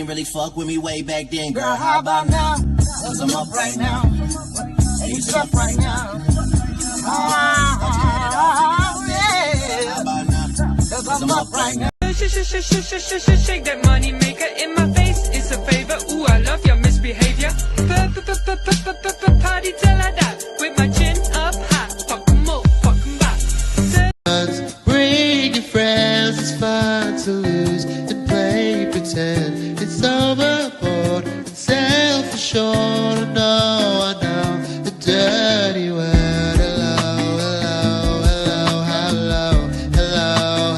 ain't really fuck with me way back then, girl. How about now? Cause I'm up right now. Hey, you up right now. Oh, yeah. How about now? Cause I'm up right now. Shake that money maker in my face. It's a favor. Ooh, I love your misbehavior. Party till I die with my chin up high. Fuck 'em up, fuck 'em back. Bring your friends, it's fun to lose and play pretend. It's overboard and self-assured. No, I know the dirty word. Hello, hello, hello,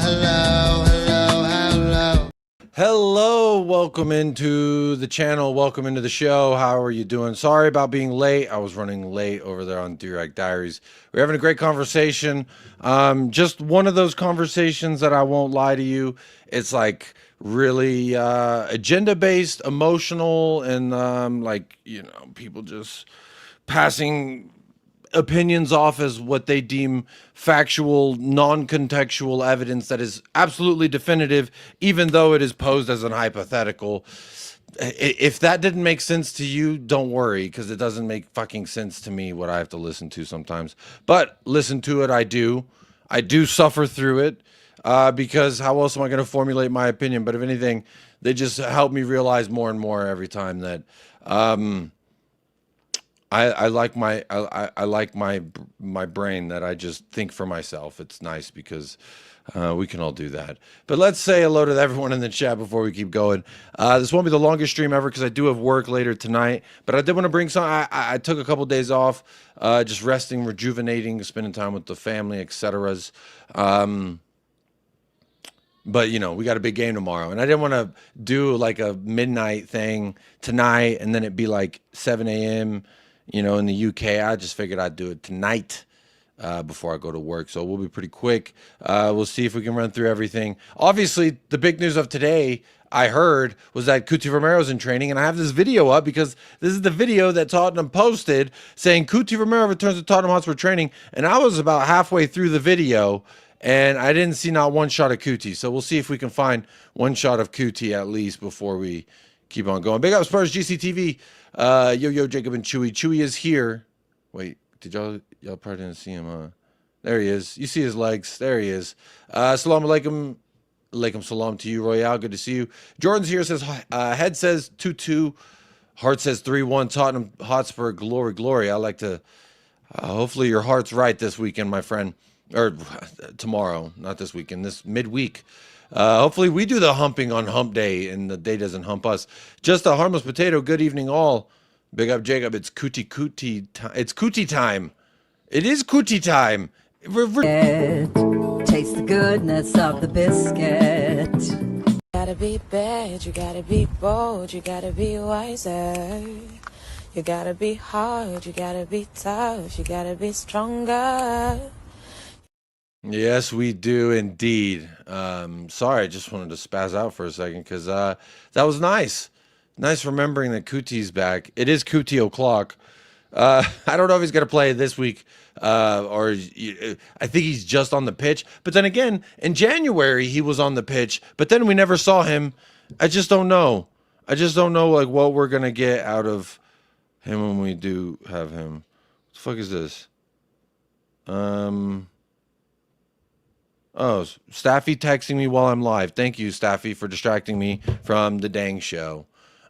hello, hello, hello, hello. Hello, welcome into the channel, welcome into the show. How are you doing? Sorry about being late. I was running late over there on Direct Diaries. We're having a great conversation. Just one of those conversations that I won't lie to you. It's like really agenda-based, emotional, and like, you know, people just passing opinions off as what they deem factual, non-contextual evidence that is absolutely definitive, even though it is posed as an hypothetical. If that didn't make sense to you, don't worry, because it doesn't make fucking sense to me what I have to listen to sometimes. But listen to it, I do. I do suffer through it, because how else am I going to formulate my opinion? But if anything, they just help me realize more and more every time that I like my brain, that I just think for myself. It's nice because we can all do that. But let's say hello to everyone in the chat before we keep going. This won't be the longest stream ever because I do have work later tonight. But I did want to bring some. I took a couple days off, just resting, rejuvenating, spending time with the family, etc. But, you know, we got a big game tomorrow. And I didn't want to do like a midnight thing tonight and then it'd be like 7 a.m., you know, in the UK. I just figured I'd do it tonight before I go to work. So we'll be pretty quick. We'll see if we can run through everything. Obviously, the big news of today, I heard, was that Cuti Romero's in training. And I have this video up because this is the video that Tottenham posted saying Cuti Romero returns to Tottenham Hotspur training. And I was about halfway through the video and I didn't see not one shot of Cuti. So we'll see if we can find one shot of Cuti at least before we keep on going. Big up Spurs GCTV. Yo, Jacob and Chewy. Chewy is here. Wait, did y'all probably didn't see him, huh? There he is. You see his legs. There he is. Salam alaikum. Alaikum salam to you, Royale. Good to see you. Jordan's here, says, head says 2-2. Heart says 3-1. Tottenham Hotspur, glory, glory. I like to, hopefully your heart's right this weekend, my friend. Or tomorrow, not this weekend, this midweek. Hopefully we do the humping on hump day and the day doesn't hump us. Just a harmless potato. Good evening all. Big up Jacob. It's Cuti time. It's Cuti time. It is Cuti time. Taste the goodness of the biscuit. You gotta be bad, you gotta be bold, you gotta be wiser. You gotta be hard, you gotta be tough, you gotta be stronger. Yes, we do indeed. Sorry, I just wanted to spaz out for a second because that was nice. Nice remembering that Cuti's back. It is Cuti o'clock. I don't know if he's going to play this week or I think he's just on the pitch. But then again, in January, he was on the pitch, but then we never saw him. I just don't know. I just don't know like what we're going to get out of him when we do have him. What the fuck is this? Oh, Staffy texting me while I'm live. Thank you, Staffy, for distracting me from the dang show.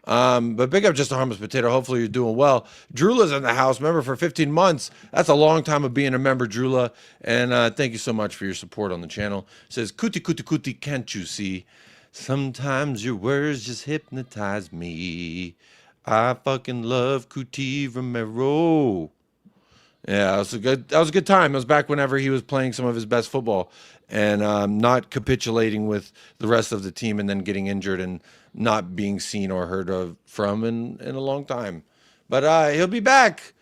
But big up Just a Harmless Potato. Hopefully you're doing well. Drula's in the house. Member for 15 months. That's a long time of being a member, Drula. And thank you so much for your support on the channel. Says, Cuti, Cuti, Cuti, can't you see? Sometimes your words just hypnotize me. I fucking love Cuti Romero. Yeah, that was a good time. It was back whenever he was playing some of his best football and not capitulating with the rest of the team and then getting injured and not being seen or heard of from in a long time. But he'll be back.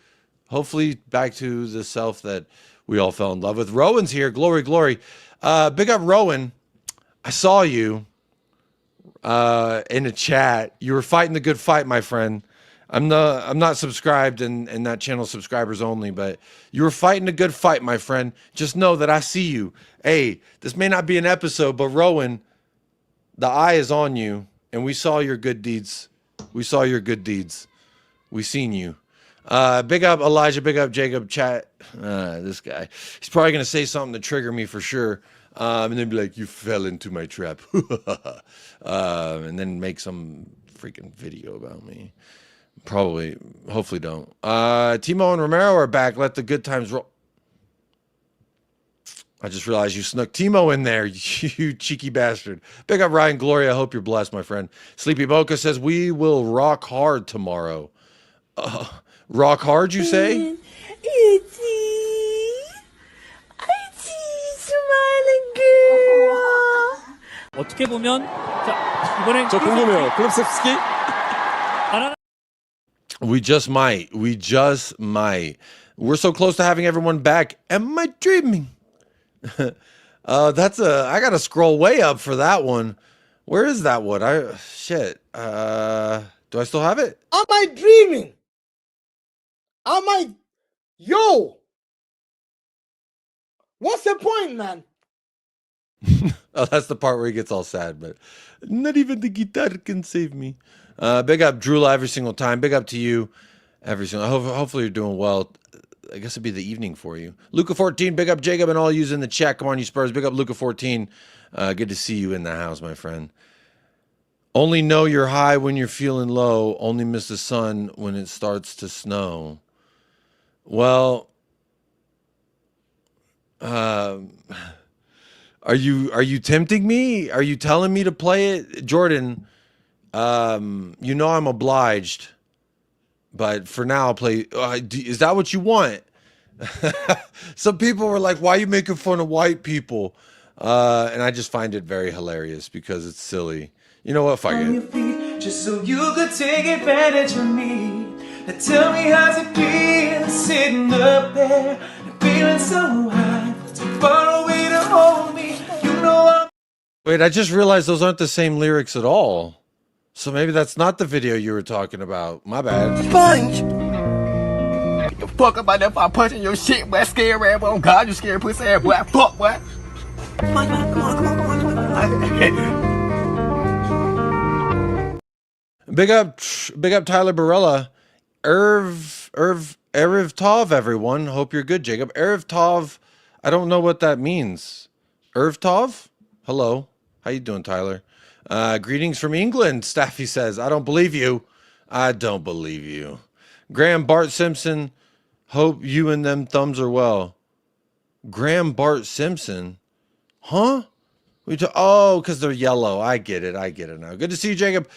Hopefully back to the self that we all fell in love with. Rowan's here. Glory, glory. Big up Rowan. I saw you in a chat. You were fighting the good fight, my friend. I'm not subscribed and that channel subscribers only, but you were fighting a good fight, my friend. Just know that I see you. Hey, this may not be an episode, but Rowan, the eye is on you and we saw your good deeds. We saw your good deeds. We seen you. Big up Elijah. Big up Jacob. Chat. This guy. He's probably gonna say something to trigger me for sure. And then be like, "You fell into my trap," and then make some freaking video about me. Probably, hopefully don't. Timo and Romero are back. Let the good times roll. I just realized you snuck Timo in there, you cheeky bastard. Big up Ryan Gloria. I hope you're blessed, my friend. Sleepy Boca says, we will rock hard tomorrow. Rock hard, you say? 어떻게 보면 자, 이번엔 저 궁금해요. 클럽셉스키? We just might. We just might. We're so close to having everyone back. Am I dreaming? That's I gotta scroll way up for that one. Where is that one? Shit. Do I still have it? Am I dreaming? Am I? Yo! What's the point, man? Oh, that's the part where he gets all sad, but not even the guitar can save me. Big up Drula every single time. Big up to you every single. Hopefully you're doing well. I guess it'd be the evening for you. Luca 14, big up Jacob and all yous in the chat. Come on, you Spurs. Big up Luca 14. Good to see you in the house, my friend. Only know you're high when you're feeling low. Only miss the sun when it starts to snow. Well, are you tempting me? Are you telling me to play it, Jordan? You know I'm obliged, but for now I'll play. Is that what you want? Some people were like, "Why are you making fun of white people?" And I just find it very hilarious because it's silly. You know what? Fuck it. Just so you could take advantage of me. Now tell me how's it feel sitting up there and feeling so high, too far away to hold me. You know I'm. Wait, I just realized those aren't the same lyrics at all. So maybe that's not the video you were talking about. My bad. Sponge. Get the fuck up out there if I'm punching your shit, boy. Scary ass boy. Oh God, you scared pussy ass boy. Fuck, boy. Come on. Big up Tyler Barella. Erev Tov, everyone. Hope you're good, Jacob. Erev Tov. I don't know what that means. Erev Tov? Hello. How you doing, Tyler? Greetings from England, Staffy says. I don't believe you. I don't believe you. Graham Bart Simpson. Hope you and them thumbs are well. Graham Bart Simpson? Huh? Because they're yellow. I get it now. Good to see you, Jacob.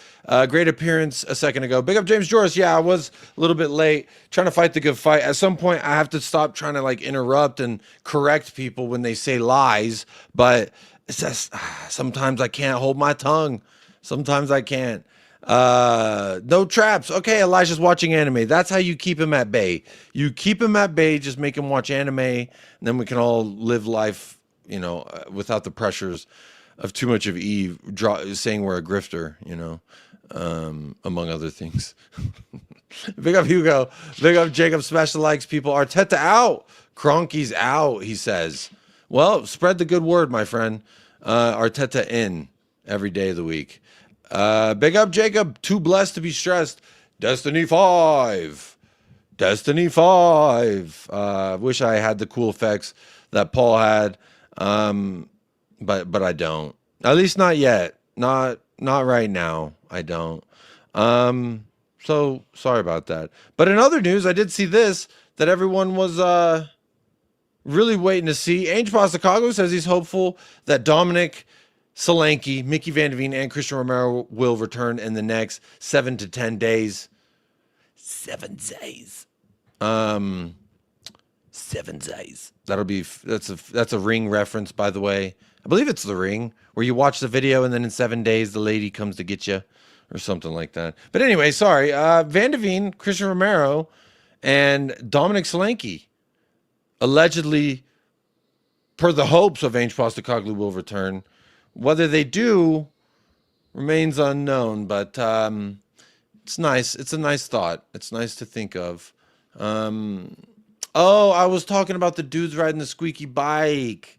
Great appearance a second ago. Big up James Joris. Yeah, I was a little bit late trying to fight the good fight. At some point, I have to stop trying to like interrupt and correct people when they say lies. But it's just sometimes I can't hold my tongue. Sometimes I can't. No traps. Okay, Elijah's watching anime. That's how you keep him at bay. You keep him at bay. Just make him watch anime, and then we can all live life, you know, without the pressures of too much of Eve saying we're a grifter, you know, among other things. Big up Hugo. Big up Jacob. Smash the likes, people. Arteta out. Kroenke's out, he says. Well, spread the good word, my friend. Arteta in every day of the week. Big up Jacob. Too blessed to be stressed. Destiny 5. Destiny 5. Wish I had the cool effects that Paul had. But I don't. At least not yet. Not right now. I don't. So sorry about that. But in other news, I did see this that everyone was really waiting to see. Ainge Postecoglou says he's hopeful that Dominic Solanke, Mickey Van de Ven, and Christian Romero will return in the next 7 to 10 days. 7 days. 7 days. That's a Ring reference, by the way. I believe it's The Ring, where you watch the video and then in 7 days the lady comes to get you, or something like that. But anyway, sorry. Van de Ven, Christian Romero, and Dominic Solanke, allegedly, per the hopes of Ainge Postecoglou, will return. Whether they do remains unknown, but it's nice. It's a nice thought. It's nice to think of. Oh, I was talking about the dudes riding the squeaky bike.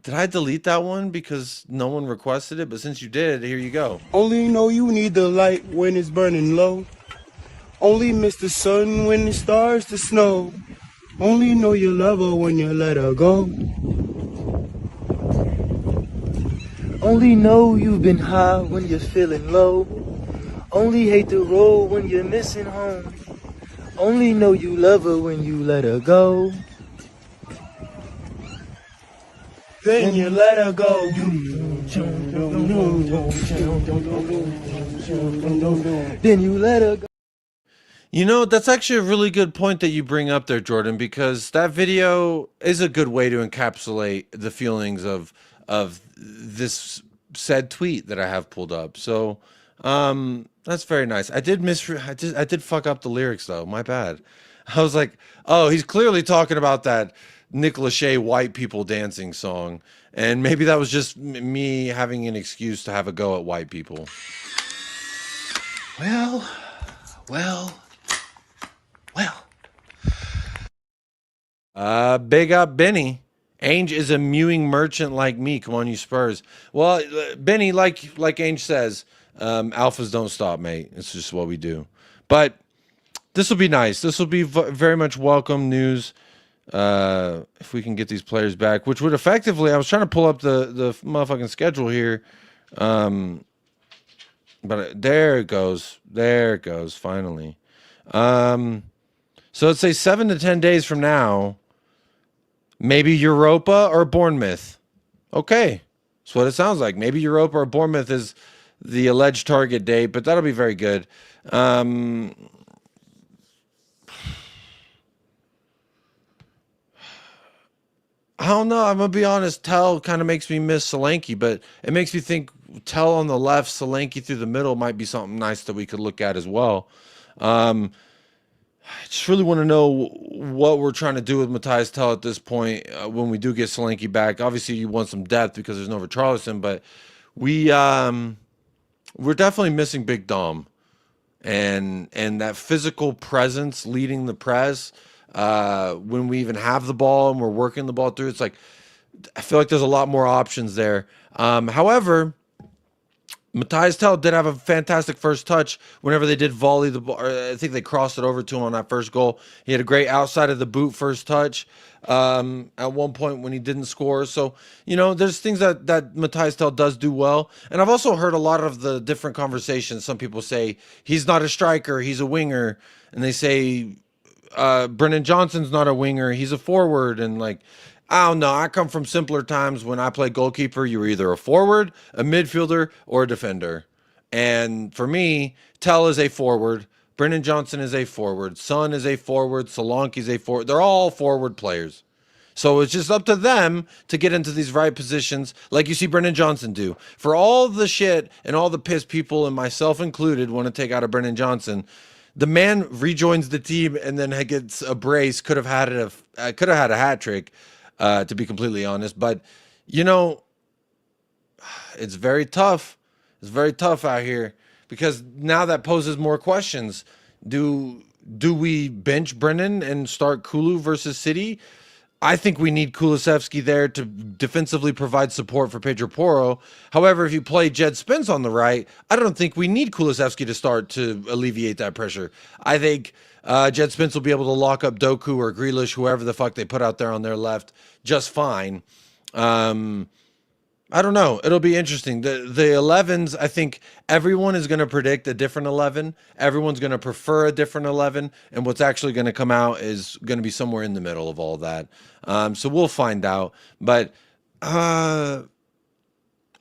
Did I delete that one because no one requested it? But since you did, here you go. Only know you need the light when it's burning low. Only miss the sun when it starts to snow. Only know you love her when you let her go. Only know you've been high when you're feeling low. Only hate the road when you're missing home. Only know you love her when you let her go. Then you let her go. Then you let her go. You know, that's actually a really good point that you bring up there, Jordan, because that video is a good way to encapsulate the feelings of this said tweet that I have pulled up. So, that's very nice. I did fuck up the lyrics though. My bad. I was like, oh, he's clearly talking about that Nick Lachey white people dancing song, and maybe that was just me having an excuse to have a go at white people. Well. Big up Benny. Ainge is a mewing merchant like me. Come on, you Spurs. Well, Benny, like Ainge says, alphas don't stop, mate. It's just what we do. But this will be nice. This will be very much welcome news. If we can get these players back, which would effectively, I was trying to pull up the motherfucking schedule here. But there it goes. There it goes. Finally. So let's say 7 to 10 days from now, maybe Europa or Bournemouth. Okay. That's what it sounds like. Maybe Europa or Bournemouth is the alleged target date, but that'll be very good. I don't know. I'm going to be honest. Tell kind of makes me miss Solanke, but it makes me think Tell on the left, Solanke through the middle might be something nice that we could look at as well. I just really want to know what we're trying to do with Matthias Tell at this point when we do get Solanke back. Obviously, you want some depth because there's no Richarlison, but we're definitely missing Big Dom and that physical presence leading the press when we even have the ball and we're working the ball through. It's like I feel like there's a lot more options there. However, Matthias Tell did have a fantastic first touch whenever they did volley the ball. I think they crossed it over to him on that first goal. He had a great outside of the boot first touch at one point when he didn't score. So, you know, there's things that Matthias Tell does do well. And I've also heard a lot of the different conversations. Some people say he's not a striker, he's a winger. And they say Brennan Johnson's not a winger, he's a forward. And like, I don't know. I come from simpler times when I played goalkeeper. You were either a forward, a midfielder, or a defender. And for me, Tell is a forward. Brennan Johnson is a forward. Son is a forward. Solanke is a forward. They're all forward players. So it's just up to them to get into these right positions like you see Brennan Johnson do. For all the shit and all the piss people, and myself included, want to take out of Brennan Johnson, the man rejoins the team and then gets a brace. Could have had a hat trick. To be completely honest, but you know, it's very tough. It's very tough out here because now that poses more questions. Do we bench Brennan and start Kulu versus City? I think we need Kulusevski there to defensively provide support for Pedro Porro. However, if you play Jed Spence on the right, I don't think we need Kulusevski to start to alleviate that pressure. I think Jed Spence will be able to lock up Doku or Grealish, whoever the fuck they put out there on their left, just fine. I don't know. It'll be interesting. The 11s, I think everyone is going to predict a different 11. Everyone's going to prefer a different 11. And what's actually going to come out is going to be somewhere in the middle of all that. So we'll find out. But I'm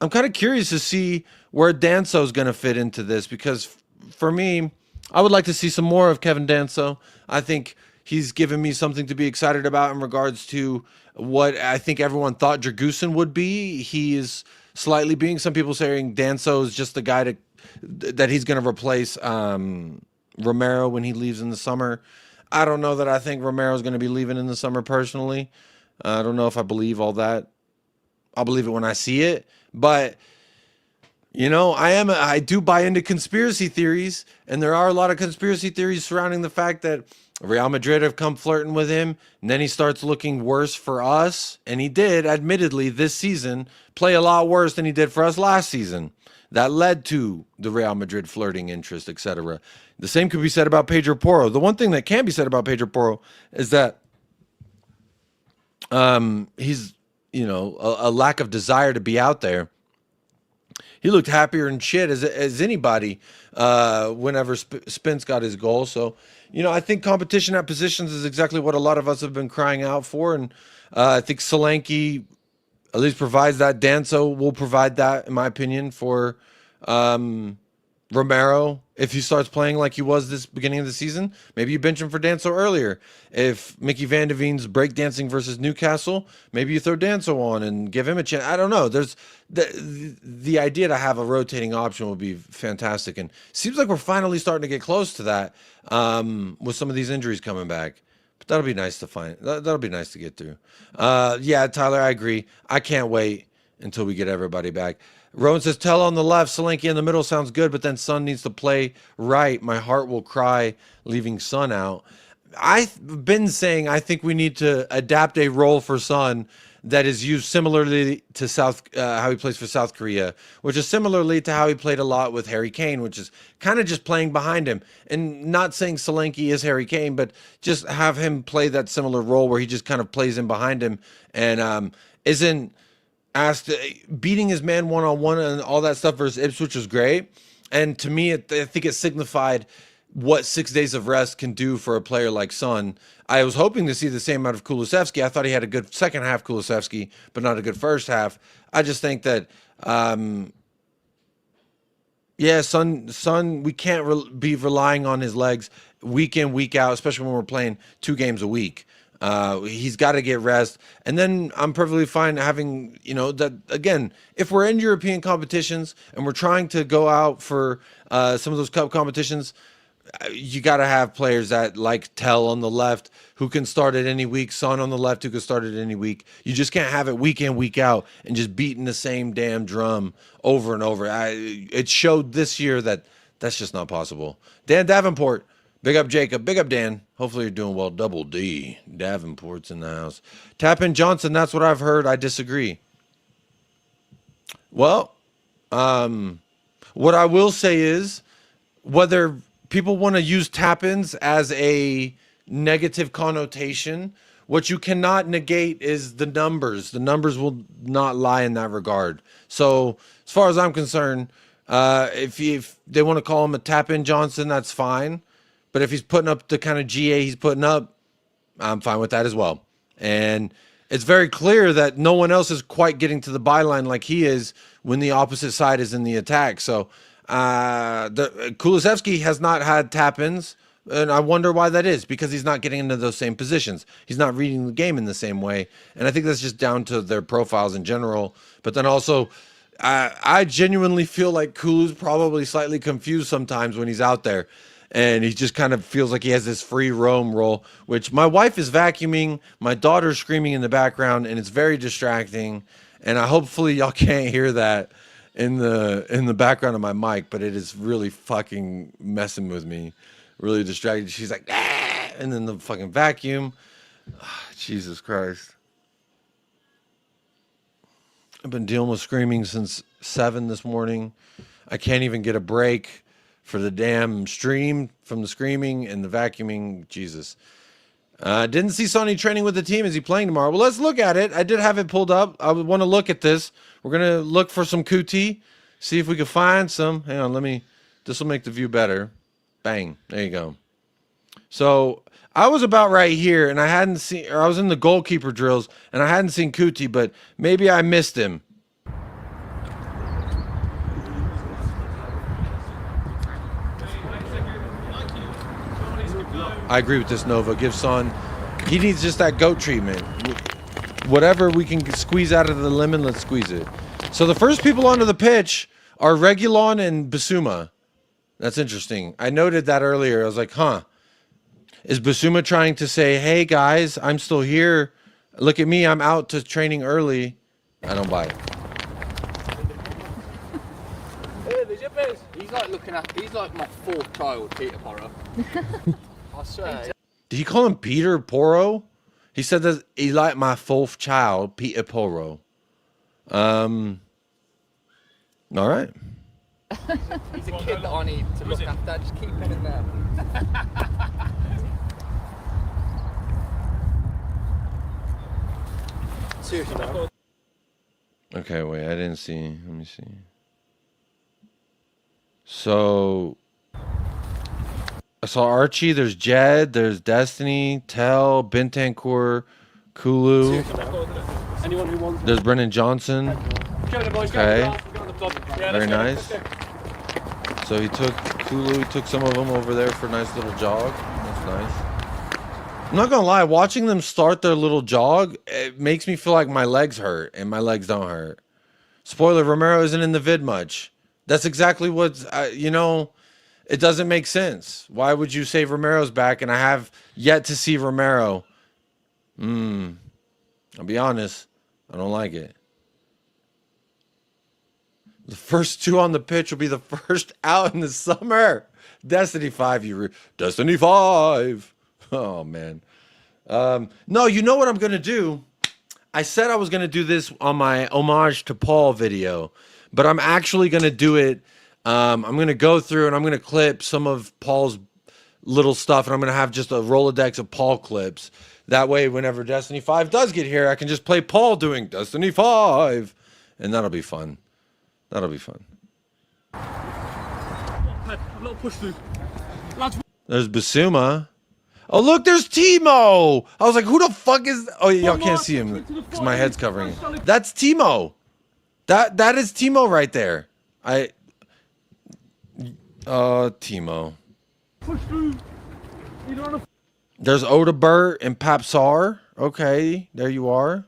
kind of curious to see where Danso is going to fit into this because for me, I would like to see some more of Kevin Danso. I think he's given me something to be excited about in regards to what I think everyone thought Dragusin would be. He is slightly being, some people saying Danso is just the guy that he's going to replace Romero when he leaves in the summer. I don't know that I think Romero is going to be leaving in the summer personally. I don't know if I believe all that. I'll believe it when I see it. But you know, I do buy into conspiracy theories, and there are a lot of conspiracy theories surrounding the fact that Real Madrid have come flirting with him, and then he starts looking worse for us. And he did, admittedly, this season play a lot worse than he did for us last season. That led to the Real Madrid flirting interest, etc. The same could be said about Pedro Porro. The one thing that can be said about Pedro Porro is that he's, a lack of desire to be out there. He looked happier and shit as anybody whenever Spence got his goal. So, I think competition at positions is exactly what a lot of us have been crying out for. And I think Solanke at least provides that. Danso will provide that, in my opinion, for Romero. If he starts playing like he was this beginning of the season, maybe you bench him for Danso earlier. If Mickey Van de Veen's breakdancing versus Newcastle, maybe you throw Danso on and give him a chance. I don't know. There's the idea to have a rotating option would be fantastic, and seems like we're finally starting to get close to that with some of these injuries coming back. But that'll be nice to find. That'll be nice to get through. Yeah, Tyler, I agree. I can't wait until we get everybody back. Rowan says, Tell on the left, Solanke in the middle sounds good, but then Son needs to play right. My heart will cry leaving Son out. I've been saying I think we need to adapt a role for Son that is used similarly to how he plays for South Korea, which is similarly to how he played a lot with Harry Kane, which is kind of just playing behind him. And not saying Solanke is Harry Kane, but just have him play that similar role where he just kind of plays in behind him and isn't asked. Beating his man one-on-one and all that stuff versus Ipswich was great. And to me, I think it signified what 6 days of rest can do for a player like Son. I was hoping to see the same out of Kulusevski. I thought he had a good second half, Kulusevski, but not a good first half. I just think that, Son, we can't be relying on his legs week in, week out, especially when we're playing 2 games a week. He's got to get rest. And then I'm perfectly fine having, that, again, if we're in European competitions and we're trying to go out for some of those cup competitions, you got to have players that like Tell on the left who can start at any week, Son on the left who can start at any week. You just can't have it week in, week out and just beating the same damn drum over and over. It showed this year that that's just not possible. Dan Davenport, big up Jacob, big up Dan. Hopefully you're doing well. Double D, Davenport's in the house. Tapin Johnson, that's what I've heard. I disagree. Well, what I will say is whether people want to use tap-ins as a negative connotation, what you cannot negate is the numbers. The numbers will not lie in that regard. So as far as I'm concerned, if they want to call him a tap-in Johnson, that's fine. But if he's putting up the kind of GA he's putting up, I'm fine with that as well. And it's very clear that no one else is quite getting to the byline like he is when the opposite side is in the attack. So Kulusevski has not had tap-ins, and I wonder why that is, because he's not getting into those same positions. He's not reading the game in the same way, and I think that's just down to their profiles in general. But then also, I genuinely feel like Kulu's probably slightly confused sometimes when he's out there, and he just kind of feels like he has this free roam role, which my wife is vacuuming, my daughter's screaming in the background, and it's very distracting, and hopefully y'all can't hear that in the background of my mic, but it is really fucking messing with me, really distracted. She's like, ah! And then the fucking vacuum. Oh, Jesus Christ. I've been dealing with screaming since 7 this morning. I can't even get a break for the damn stream from the screaming and the vacuuming. Jesus. Didn't see Sonny training with the team. Is he playing tomorrow? Well, let's look at it. I did have it pulled up. I would want to look at this. We're going to look for some Cuti, see if we can find some. Hang on, this will make the view better. Bang. There you go. So I was about right here, and I was in the goalkeeper drills, and I hadn't seen Cuti, but maybe I missed him. I agree with this, Nova. Give Son, he needs just that goat treatment. Whatever we can squeeze out of the lemon, let's squeeze it. So the first people onto the pitch are Reguilon and Bissouma. That's interesting. I noted that earlier. I was like, is Bissouma trying to say, hey guys, I'm still here. Look at me, I'm out to training early. I don't buy it. He's like my 4th child, Peter Porro. I swear. Did he call him Peter Poro? He said that he like my fourth child, Peter Poro. All right. He's a kid that I need to look after. Just keep him in there. Seriously, man. Okay, wait, I didn't see. Let me see. So I saw Archie, there's Jed, there's Destiny, Tell, Bentancur, Kulu. Anyone who wants. There's Brennan Johnson. Okay. Very nice. So he took Kulu, he took some of them over there for a nice little jog. That's nice. I'm not gonna lie, watching them start their little jog, it makes me feel like my legs hurt, and my legs don't hurt. Spoiler, Romero isn't in the vid much. That's exactly what, it doesn't make sense. Why would you say Romero's back, and I have yet to see Romero? I'll be honest, I don't like it. The first two on the pitch will be the first out in the summer. Destiny 5, Destiny 5. Oh, man. No, you know what I'm going to do? I said I was going to do this on my homage to Paul video, but I'm actually going to do it. I'm going to go through and I'm going to clip some of Paul's little stuff, and I'm going to have just a Rolodex of Paul clips. That way, whenever Destiny 5 does get here, I can just play Paul doing Destiny 5, and that'll be fun. That'll be fun. There's Basuma. Oh, look, there's Timo. I was like, who the fuck is... Oh, y'all can't see him because my head's covering it. That's Timo. That is Timo right there. Timo. There's Odebert and Papsar. Okay, there you are.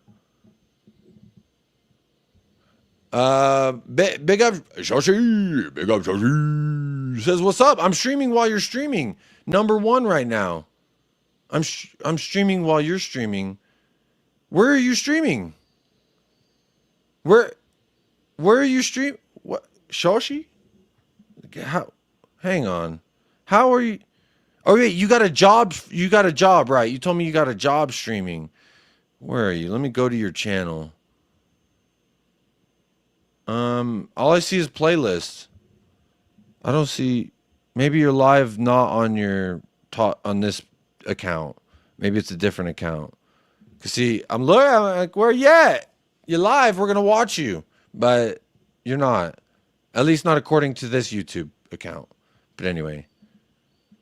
Big up Shoshi. Big up Shoshi. Says, what's up? I'm streaming while you're streaming. #1 right now. I'm streaming while you're streaming. Where are you streaming? Where are you streaming? What? Shoshi? How? Hang on. How are you? Oh wait, you got a job. You got a job, right? You told me you got a job streaming. Where are you? Let me go to your channel. All I see is playlists. I don't see. Maybe you're live not on your on this account. Maybe it's a different account. Cause see, I'm like, where you at? You're live. We're gonna watch you, but you're not. At least not according to this YouTube account. But anyway,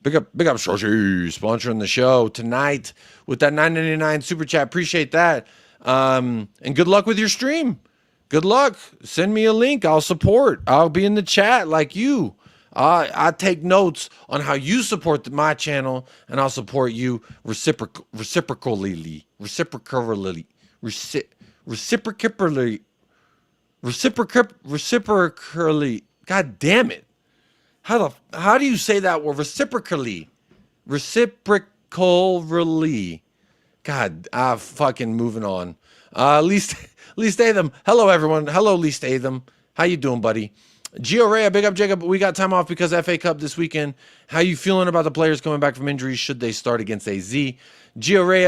big up, Shoshi, sponsoring the show tonight with that $9.99 super chat. Appreciate that. And good luck with your stream. Good luck. Send me a link. I'll support. I'll be in the chat like you. I take notes on how you support my channel, and I'll support you reciprocally. God damn it! How do you say that word? Reciprocally. God, fucking moving on. Lee Statham. Hello, everyone. Hello, Lee Statham. How you doing, buddy? Gio Rea, big up, Jacob. We got time off because FA Cup this weekend. How you feeling about the players coming back from injuries? Should they start against AZ? Gio Rea,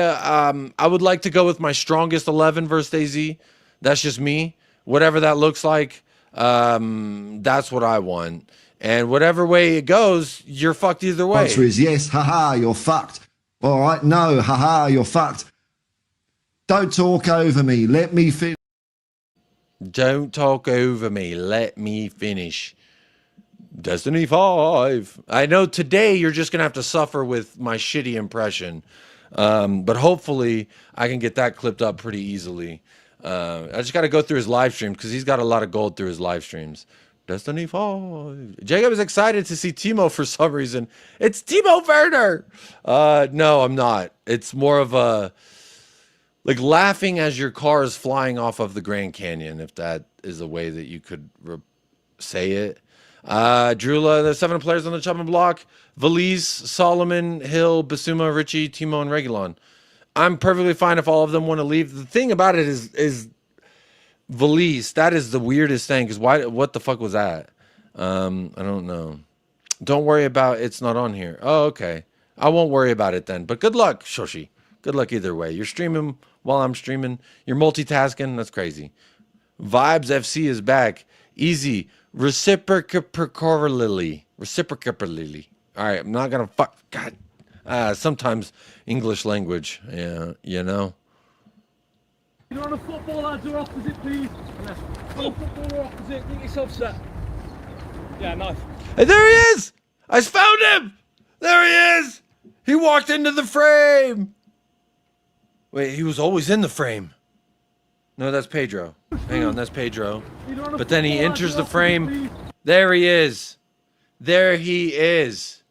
I would like to go with my strongest 11 versus AZ. That's just me. Whatever that looks like, that's what I want. And whatever way it goes, you're fucked either way. Answer is yes. Haha, you're fucked. All right. No. Haha, you're fucked. Don't talk over me. Let me finish. Don't talk over me. Let me finish. Destiny 5. I know today you're just going to have to suffer with my shitty impression. But hopefully I can get that clipped up pretty easily. I just got to go through his live stream because he's got a lot of gold through his live streams. Destiny 5. Jacob is excited to see Timo for some reason. It's Timo Werner. No, I'm not. It's more of a... like laughing as your car is flying off of the Grand Canyon, if that is a way that you could say it. Drula, there's 7 players on the chopping block. Valise, Solomon, Hill, Basuma, Richie, Timo, and Regulon. I'm perfectly fine if all of them want to leave. The thing about it is Valise. That is the weirdest thing, because what the fuck was that? I don't know. Don't worry about it's not on here. Oh, okay. I won't worry about it then. But good luck, Shoshi. Good luck either way. You're streaming while I'm streaming. You're multitasking. That's crazy. Vibes FC is back. Easy. Reciprocally. Reciprocally. All right. I'm not going to fuck. God. Sometimes English language. Yeah. You know. You're on a football, lads, or opposite, please. On football or opposite, get yourself set. Yeah, nice. Hey, there he is! I found him! There he is! He walked into the frame! Wait, he was always in the frame. No, that's Pedro. Hang on, that's Pedro. But then he enters the frame. There he is. There he is.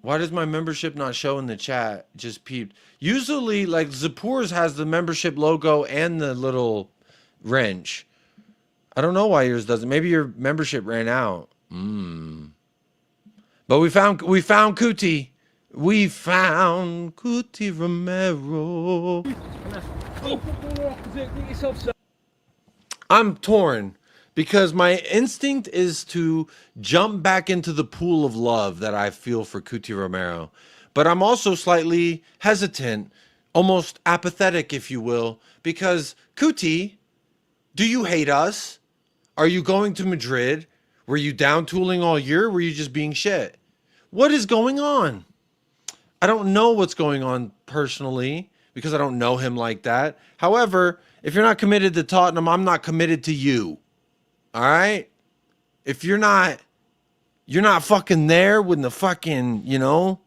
Why does my membership not show in the chat? Just peeped. Usually, like, Zapoor's has the membership logo and the little wrench. I don't know why yours doesn't. Maybe your membership ran out. But we found Cuti. We found Cuti Romero. I'm torn because my instinct is to jump back into the pool of love that I feel for Cuti Romero. But I'm also slightly hesitant, almost apathetic, if you will, because Cuti, do you hate us? Are you going to Madrid? Were you down tooling all year? Were you just being shit? What is going on? I don't know what's going on personally because I don't know him like that. However, if you're not committed to Tottenham, I'm not committed to you. All right? If you're not fucking there with the fucking, you know.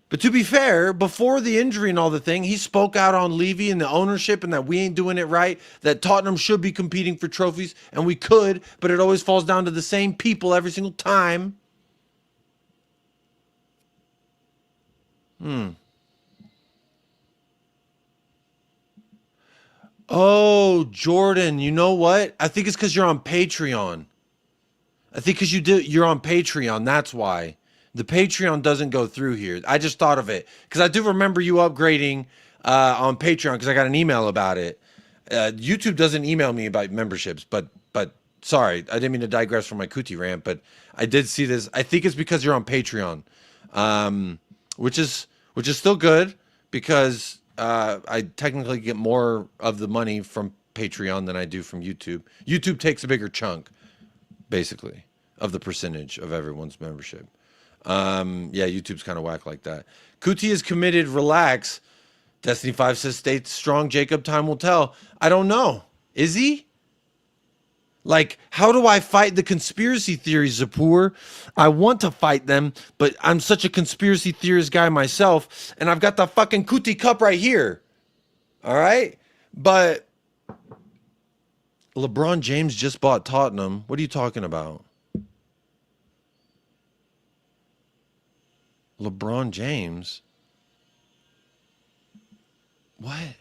But to be fair, before the injury and all the thing, he spoke out on Levy and the ownership and that we ain't doing it right, that Tottenham should be competing for trophies, and we could, but it always falls down to the same people every single time. Oh, Jordan, you know what? I think it's because you're on Patreon. I think because you're on Patreon, that's why. The Patreon doesn't go through here. I just thought of it because I do remember you upgrading on Patreon because I got an email about it. YouTube doesn't email me about memberships, but sorry, I didn't mean to digress from my Cuti rant, but I did see this. I think it's because you're on Patreon, which is still good because I technically get more of the money from Patreon than I do from YouTube. YouTube takes a bigger chunk, basically, of the percentage of everyone's membership. Yeah, YouTube's kind of whack like that. Cuti is committed. Relax. Destiny 5 says, stay strong, Jacob. Time will tell. I don't know. Is he? Like, how do I fight the conspiracy theories, Zapoor? I want to fight them, but I'm such a conspiracy theorist guy myself, and I've got the fucking Cuti cup right here. All right? But LeBron James just bought Tottenham. What are you talking about? LeBron James? What?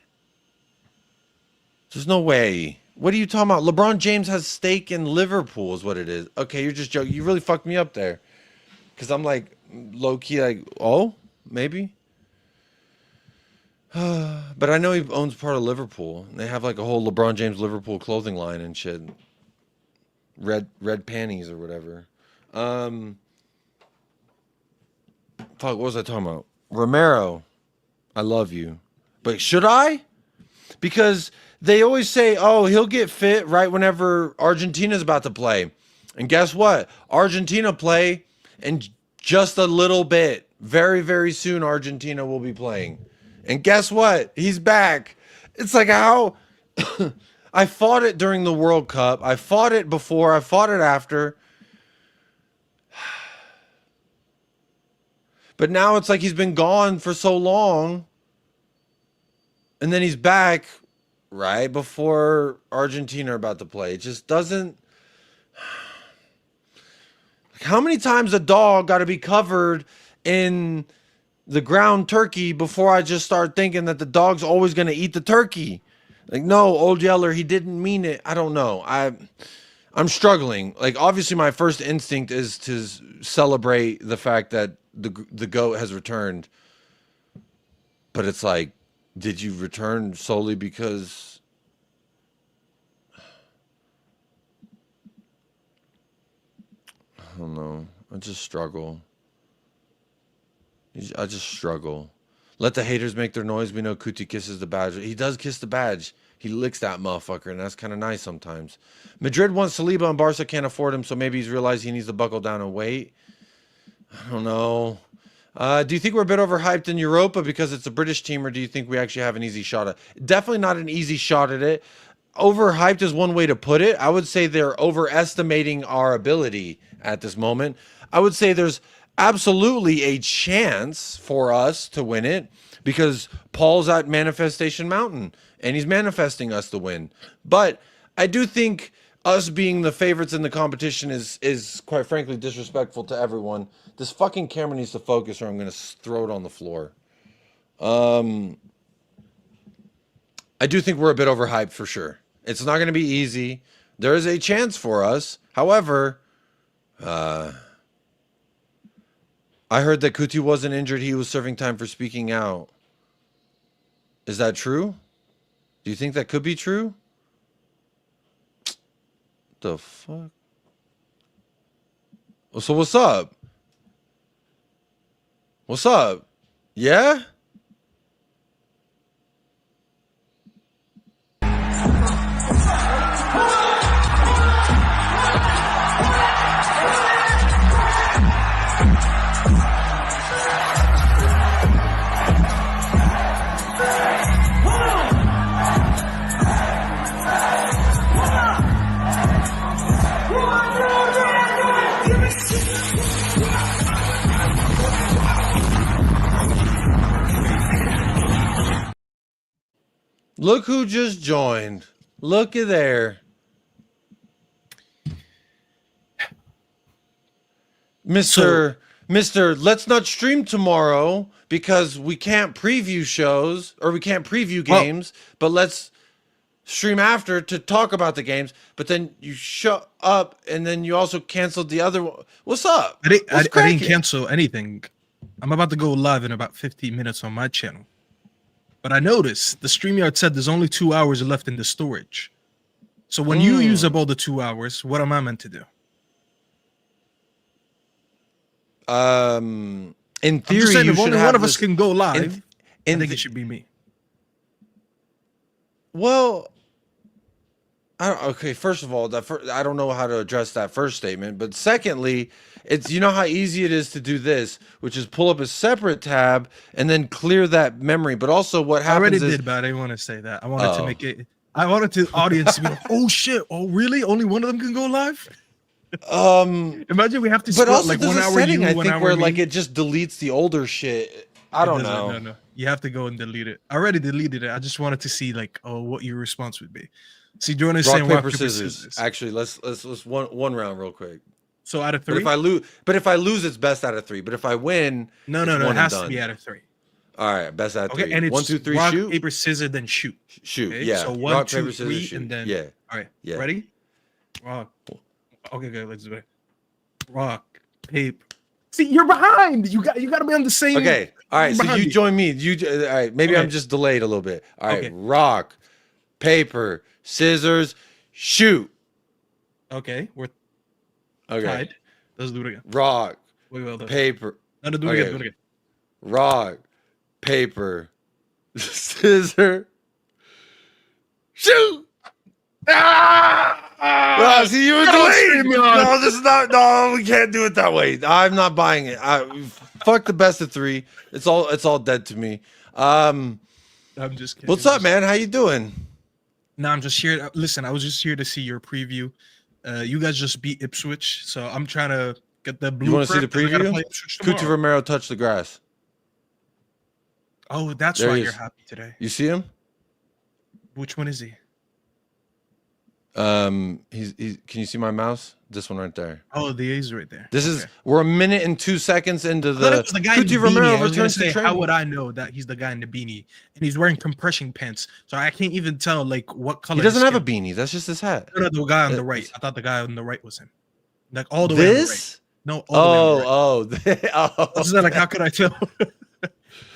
There's no way. What are you talking about? LeBron James has stake in Liverpool is what it is. Okay, you're just joking. You really fucked me up there. Because I'm like, low-key like, oh, maybe? But I know he owns part of Liverpool. They have like a whole LeBron James Liverpool clothing line and shit. Red panties or whatever. Fuck, what was I talking about? Romero, I love you. But should I? Because they always say, oh, he'll get fit right whenever Argentina's about to play. And guess what? Argentina play in just a little bit. Very, very soon, Argentina will be playing. And guess what? He's back. It's like how I fought it during the World Cup. I fought it before. I fought it after. But now it's like he's been gone for so long. And then he's back right before Argentina are about to play. It just doesn't. How many times a dog got to be covered in the ground turkey before I just start thinking that the dog's always going to eat the turkey? Like, no, Old Yeller, he didn't mean it. I don't know. I'm struggling. Like, obviously, my first instinct is to celebrate the fact that the GOAT has returned. But it's like, did you return solely because don't know. I just struggle. I just struggle. Let the haters make their noise. We know Cuti kisses the badge. He does kiss the badge. He licks that motherfucker, and that's kind of nice sometimes. Madrid wants Saliba, and Barca can't afford him, so maybe he's realized he needs to buckle down and wait. I don't know. Do you think we're a bit overhyped in Europa because it's a British team, or do you think we actually have an easy shot at it? Definitely not an easy shot at it. Overhyped is one way to put it. I would say they're overestimating our ability at this moment. I would say there's absolutely a chance for us to win it because Paul's at Manifestation Mountain and he's manifesting us to win. But I do think us being the favorites in the competition is quite frankly disrespectful to everyone. This fucking camera needs to focus or I'm going to throw it on the floor. I do think we're a bit overhyped for sure. It's not going to be easy. There is a chance for us. However, I heard that Cuti wasn't injured. He was serving time for speaking out. Is that true? Do you think that could be true? The fuck? So what's up? What's up? Yeah? Look who just joined. Look at there. Mr. Let's not stream tomorrow because we can't preview shows or we can't preview games, but let's stream after to talk about the games. But then you shut up and then you also canceled the other one. What's up? I didn't cancel anything. I'm about to go live in about 15 minutes on my channel. But I noticed the StreamYard said there's only 2 hours left in the storage. So when you use up all the 2 hours, what am I meant to do? In theory, I'm just saying, you if should only have one of this, us can go live, I think it should be me. Well, okay. First of all, I don't know how to address that first statement, but secondly, it's you know how easy it is to do this, which is pull up a separate tab and then clear that memory. But also, what happens I already is, did, but I didn't want to say that. I wanted to make it. I wanted the audience to be like, "Oh shit! Oh really? Only one of them can go live." Imagine we have to. But also, like there's 1 a hour setting you, I 1 think hour where me. like it just deletes the older shit. I don't know. No. You have to go and delete it. I already deleted it. I just wanted to see like, what your response would be. See, Jordan is saying rock, paper, scissors. Actually, let's one round real quick. So out of 3. But if I lose, it's best out of 3. But if I win, no, it has to be out of 3. All right, best out of 3. Okay, and it's 1, 2, 3, rock, shoot. paper, scissors, then shoot. Shoot. Okay? Yeah. So 1, rock, 2, paper, 3, scissors, shoot. and then All right. Yeah. Ready? Rock. Okay, good. Let's do it. Rock, paper. See, you're behind. You got to be on the same. Okay. All right. So you join me. All right. Maybe Okay. I'm just delayed a little bit. All right. Rock, paper, scissors, shoot. Okay. We're Okay. tied. Let's do it again. Rock, Wait, paper. No, do it again. Rock, paper, scissors, shoot. See, you were delayed. No, this is not. No, we can't do it that way. I'm not buying it. Fuck the best of 3. It's all dead to me. I'm just kidding. What's up, man? How you doing? No, I'm just here. Listen, I was just here to see your preview. You guys just beat Ipswich, so I'm trying to get the blue. You want to see the preview? Cuti Romero touched the grass. Oh, that's There why he you're is. happy today. You see him? Which one is he? He's can you see my mouse? This one right there. Oh, the A's right there. This is we're a minute and 2 seconds into the guy in the Cuti Romero beanie. I was gonna returns to say, training. how would I know that he's the guy in the beanie and he's wearing compression pants? So I can't even tell like what color. He doesn't have a skin. beanie. That's just his hat. No, the guy on the right. I thought the guy on the right was him. Like all the way on the right. This? No. All the way on the right. Oh. I was like, how could I tell?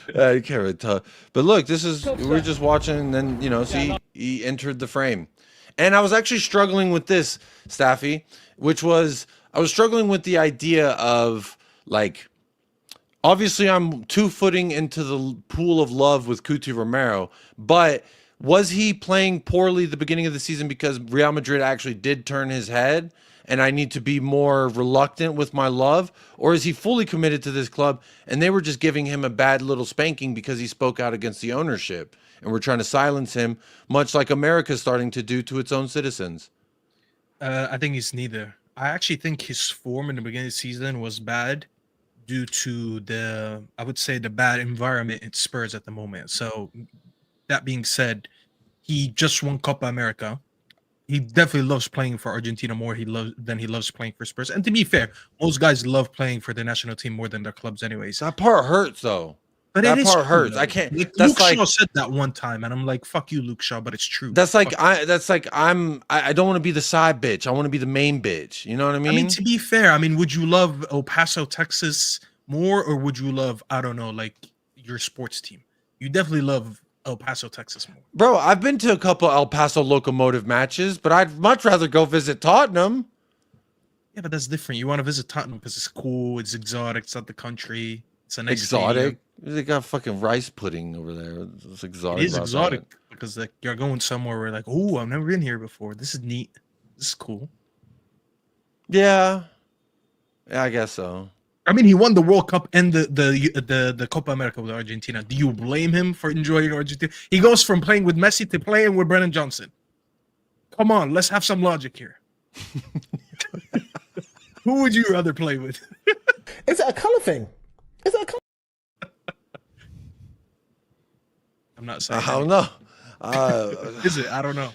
You can't really tell. But look, this is we're just watching, and then see he entered the frame, and I was actually struggling with this, Staffy, which was I was struggling with the idea of like, obviously I'm 2-footing into the pool of love with Cuti Romero, but was he playing poorly at the beginning of the season because Real Madrid actually did turn his head and I need to be more reluctant with my love? Or is he fully committed to this club and they were just giving him a bad little spanking because he spoke out against the ownership and we're trying to silence him, much like America's starting to do to its own citizens? I think it's neither. I actually think his form in the beginning of the season was bad due to I would say, the bad environment at Spurs at the moment. So that being said, he just won Copa America. He definitely loves playing for Argentina more than he loves playing for Spurs. And to be fair, most guys love playing for the national team more than their clubs anyways. That part hurts though. But that it is part true, hurts. though. I can't. Like, that's Luke like Shaw said that one time, and I'm like, "Fuck you, Luke Shaw," but it's true. that's like Fuck. I don't want to be the side bitch. I want to be the main bitch. You know what I mean? I mean, to be fair, I mean, would you love El Paso, Texas more, or would you love, I don't know, like your sports team? You definitely love El Paso, Texas more. Bro, I've been to a couple El Paso Locomotive matches, but I'd much rather go visit Tottenham. Yeah, but that's different. You want to visit Tottenham because it's cool, it's exotic, it's out the country, it's a nice Exotic. stadium. They got fucking rice pudding over there. It's exotic. It is about exotic that. because like you're going somewhere where like, oh, I've never been here before. This is neat. This is cool. Yeah, I guess so. I mean, he won the World Cup and the Copa America with Argentina. Do you blame him for enjoying Argentina? He goes from playing with Messi to playing with Brennan Johnson. Come on, let's have some logic here. Who would you rather play with? Is it a color thing? Is it a color? I'm not saying. I don't know. Is it? I don't know.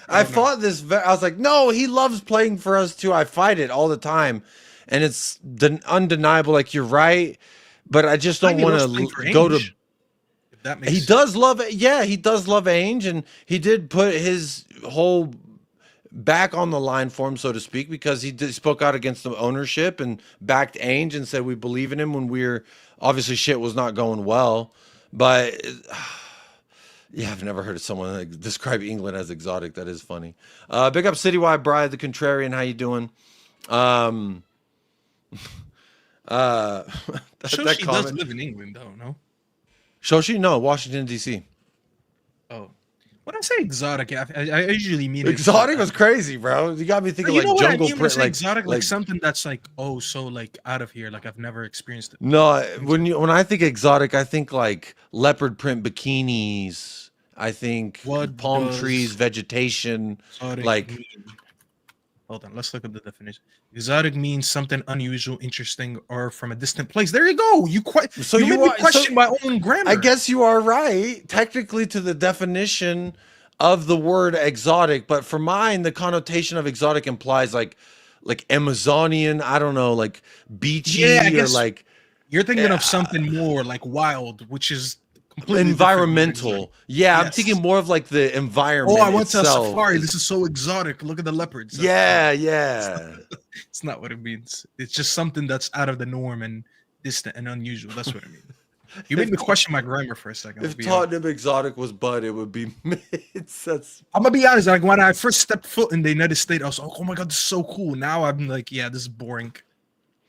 I fought this. I was like, no, he loves playing for us too. I fight it all the time, and it's undeniable. Like you're right, but I just don't want to go to. That makes he sense. does love it. Yeah, he does love Ainge, and he did put his whole back on the line for him, so to speak, because he spoke out against the ownership and backed Ainge and said we believe in him when we're obviously shit was not going well. But yeah, I've never heard of someone like describe England as exotic. That is funny. Big up Citywide Bride, the Contrarian. How you doing? Shoshi does live in England, though, no? Shoshi? No, Washington, D.C. Oh. When I say exotic, I usually mean exotic was crazy, bro. You got me thinking like jungle print, like exotic, like something that's like, oh, so like out of here, like I've never experienced it. No, when I think exotic, I think like leopard print bikinis. I think palm trees, vegetation. Like, hold on, let's look at the definition. Exotic means something unusual, interesting, or from a distant place. There you go. You made me question my own grammar. I guess you are right, technically, to the definition of the word exotic. But for mine, the connotation of exotic implies like Amazonian. I don't know, like beachy, yeah, or like you're thinking of something more like wild, which is completely environmental. Yeah, yes. I'm thinking more of like the environment. Oh, I went itself. to a safari. This is so exotic. Look at the leopards. Yeah. It's not what it means. It's just something that's out of the norm and distant and unusual. That's what I mean. You made me question my grammar for a second. If Tottenham exotic was Bud, it would be Mids. I'm gonna be honest. Like when I first stepped foot in the United States, I was like, "Oh my god, this is so cool." Now I'm like, "Yeah, this is boring."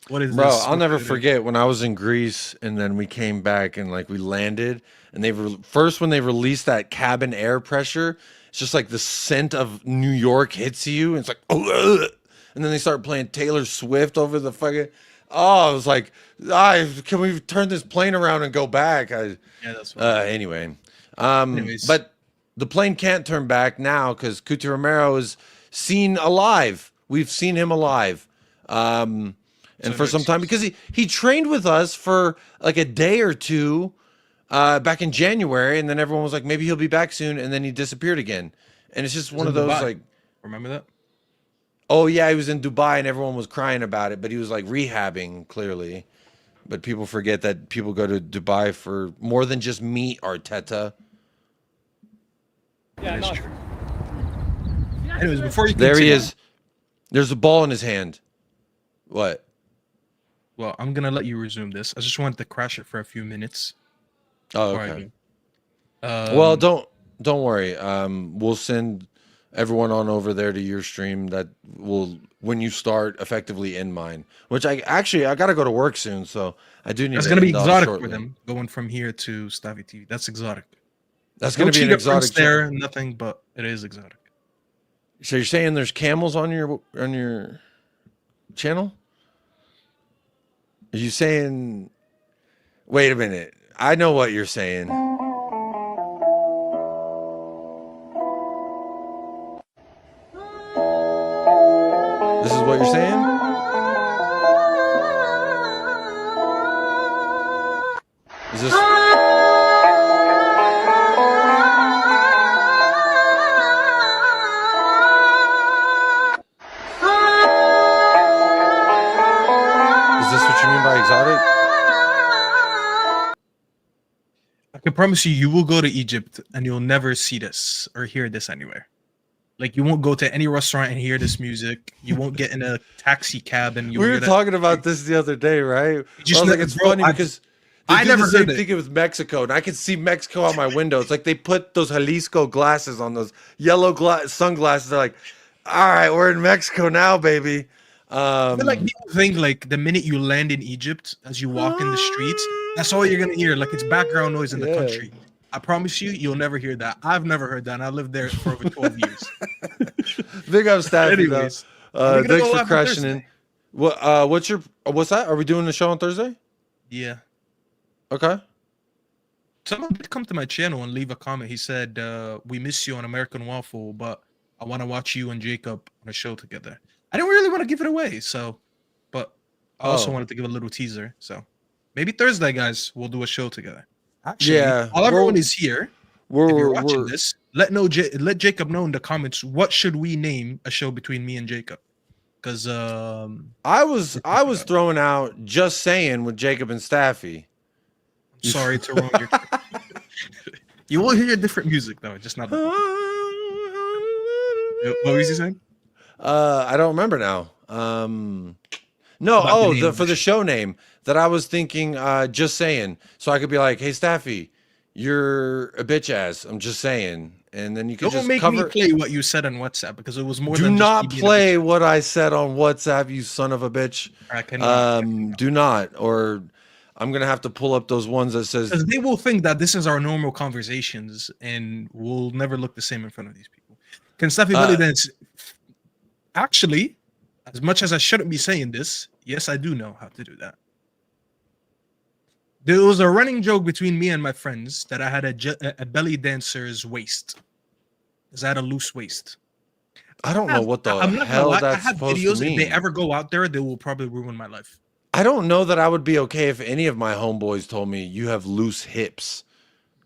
What is Bro, this? I'll never forget when I was in Greece and then we came back and like we landed and first when they released that cabin air pressure, it's just like the scent of New York hits you and it's like, oh, and then they start playing Taylor Swift over the fucking. Oh, I was like, can we turn this plane around and go back? Yeah, that's anyway. But the plane can't turn back now because Cuti Romero is seen alive. We've seen him alive. And for some time, because he trained with us for like a day or two back in January, and then everyone was like, maybe he'll be back soon, and then he disappeared again. And it's just one of those like, remember that? Oh yeah, he was in Dubai, and everyone was crying about it, but he was like rehabbing clearly. But people forget that people go to Dubai for more than just meet Arteta. Yeah, nice. Anyways, before you there he is. There's a ball in his hand. What? Well, I'm gonna let you resume this. I just wanted to crash it for a few minutes. Oh, okay. Well, don't worry. We'll send everyone on over there to your stream. That we'll when you start effectively in mine. Which I got to go to work soon, so I do need. That's to gonna be end off exotic shortly. for them going from here to Staffy TV. That's exotic. That's No going to be an cheetah exotic prints there, channel. nothing, but it is exotic. So you're saying there's camels on your channel? Are you saying? Wait a minute. I know what you're saying. This is what you're saying? Is this? Is this what you mean by exotic? I can promise you, you will go to Egypt and you'll never see this or hear this anywhere. Like, you won't go to any restaurant and hear this music. You won't get in a taxi cab and you. We were talking about this the other day, right? Just I was like, never- it's bro, funny because they I do never the same heard it. thing with Mexico, and I can see Mexico on my window. It's like they put those Jalisco glasses on, those yellow sunglasses. They're like, all right, we're in Mexico now, baby. I feel like people think like the minute you land in Egypt, as you walk in the streets, that's all you're gonna hear. Like, it's background noise in the country. I promise you, you'll never hear that. I've never heard that, and I lived there for over 12 years. Big up, Staffy. Anyways, Thanks for crashing in. What's that? Are we doing the show on Thursday? Yeah. Okay. Someone did come to my channel and leave a comment. He said, "We miss you on American Waffle, but I want to watch you and Jacob on a show together." I didn't really want to give it away, but I also wanted to give a little teaser. So maybe Thursday, guys, we'll do a show together. Actually, while everyone is here, if you're watching this, let Jacob know in the comments, what should we name a show between me and Jacob? Because I was throwing out Just Saying with Jacob and Staffy. I'm sorry to ruin your. You will hear different music though, just not. What was he saying? I don't remember now. No, for the show name that I was thinking, Just Saying. So I could be like, hey, Staffy, you're a bitch ass. I'm just saying. And then you could Don't just make cover. me play what you said on WhatsApp because it was more Do than not just me being a play bitch. what I said on WhatsApp, you son of a bitch. I cannot. Do not, or I'm gonna have to pull up those ones that says. Because they will think that this is our normal conversations and we'll never look the same in front of these people. Can Staffy really dance? Actually, as much as I shouldn't be saying this, yes, I do know how to do that. There was a running joke between me and my friends that I had a belly dancer's waist. Because I had a loose waist. I don't know what the I'm not hell gonna lie, that's I have supposed videos. to mean. If they ever go out there, they will probably ruin my life. I don't know that I would be okay if any of my homeboys told me you have loose hips.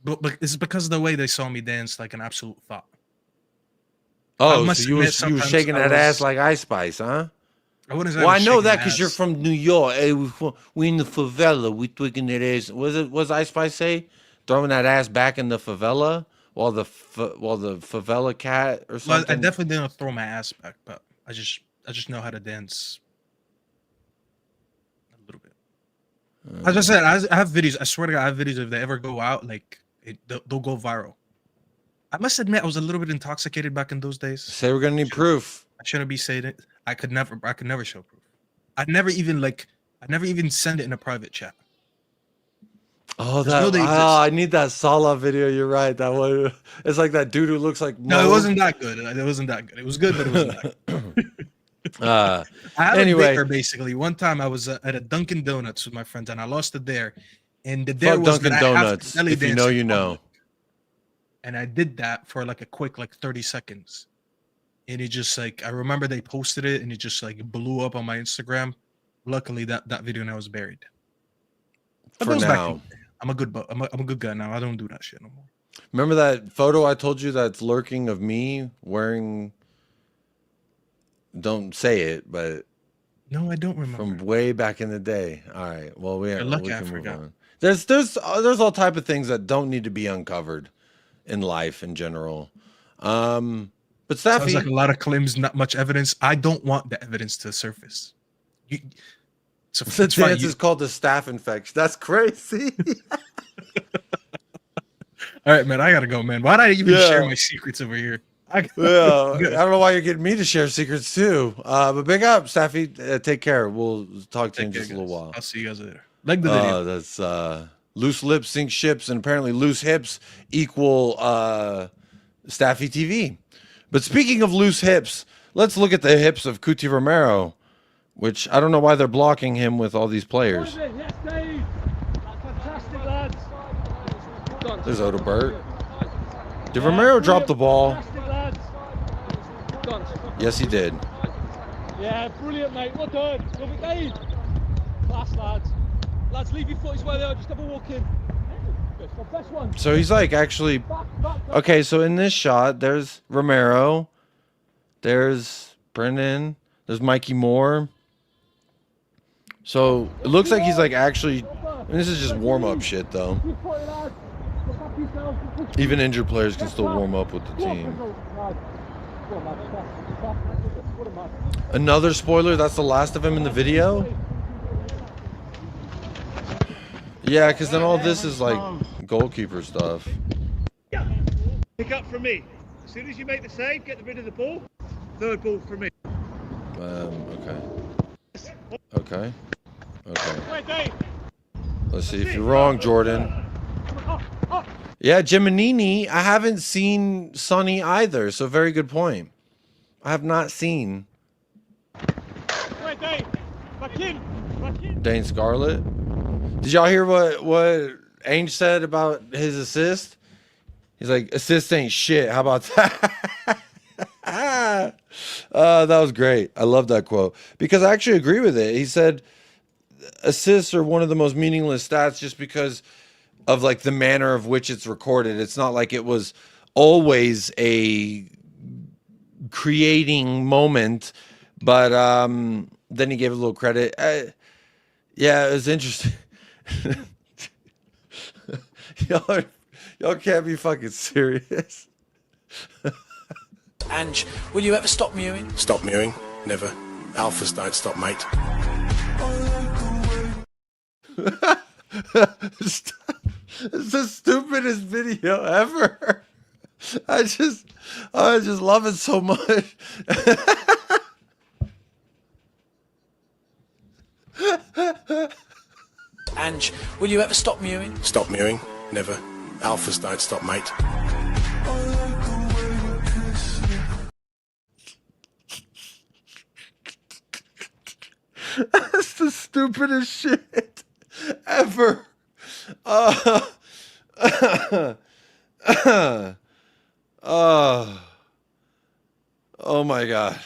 But it's because of the way they saw me dance like an absolute thought. Oh, must so you admit was sometimes shaking I that was- ass like Ice Spice, huh? I wouldn't say Well, I was know shaking that ass. because you're from New York. Hey, we in the favela. We twigging that ass. What's Ice Spice say? Throwing that ass back in the favela while the favela cat or Well, something. I definitely didn't throw my ass back, but I just know how to dance a little bit. As I said, I have videos. I swear to God, I have videos. If they ever go out, like they'll go viral. I must admit, I was a little bit intoxicated back in those days. Say we're gonna need proof. I shouldn't be saying it. I could never show proof. I'd never even send it in a private chat. Oh, There's no they exist. I need that Salah video. You're right. That one. It's like that dude who looks like. No, it Mo. wasn't that good. It wasn't that good. It was good, but it wasn't that good. I had Anyway. a dare, basically. One time I was at a Dunkin' Donuts with my friends, and I lost the dare. And the dare Fuck was Dunkin' that I have to Donuts. belly If you dance know, in you know. public. And I did that for like a quick 30 seconds. And it just like, I remember they posted it and it just like blew up on my Instagram. Luckily that video now is buried. But For that was back now. in the day. I'm a good guy now. I don't do that shit no more. Remember that photo I told you that's lurking of me wearing? Don't say it, but No, I don't remember. from way back in the day. All right. Well, we You're lucky I can move forgot. on. There's all type of things that don't need to be uncovered in life in general. But Sounds Staffy, like a lot of claims, not much evidence. I don't want the evidence to surface. So the it's fine. dance is called the staph infection. That's crazy. All right, man. I gotta go, man. Why did I even Yeah. share my secrets over here? I don't know why you're getting me to share secrets too. But big up, Staffy. Take care. We'll talk to you in just a little while. I'll see you guys later. Like the video. That's loose lips sink ships, and apparently loose hips equal Staffy TV. But speaking of loose hips, let's look at the hips of Cuti Romero, which I don't know why they're blocking him with all these players. Yes, Dave. Fantastic, lads. There's Odobert. Did Romero drop the ball? Yes, he did. Yeah, brilliant, mate. Well done. Love it, Dave. Class, lads. Lads, leave your footies where they are. Just have a walk in. Best one. So he's like actually... Okay, so in this shot, there's Romero. There's Brennan. There's Mikey Moore. So it looks like he's like actually... And this is just warm-up shit, though. Even injured players can still warm up with the team. Another spoiler, that's the last of him in the video? Yeah, because then all this is like goalkeeper stuff. Pick up from me. As soon as you make the save, get rid of the ball. Third ball from me. Okay. Okay. Okay. Let's see if you're wrong, Jordan. Yeah, Giannini, I haven't seen Sonny either, so very good point. I have not seen Dane Scarlett. Did y'all hear what Ainge said about his assist? He's like, assist ain't shit. How about that? That was great. I love that quote because I actually agree with it. He said assists are one of the most meaningless stats just because of like the manner of which it's recorded. It's not like it was always a creating moment, but then he gave a little credit. Yeah, it was interesting. Y'all can't be fucking serious. Ange, will you ever stop mewing? Stop mewing? Never. Alphas don't stop, mate. It's the stupidest video ever. I just love it so much. Ange, will you ever stop mewing? Stop mewing? Never. Alphas don't stop, mate. That's the stupidest shit ever. Oh my god.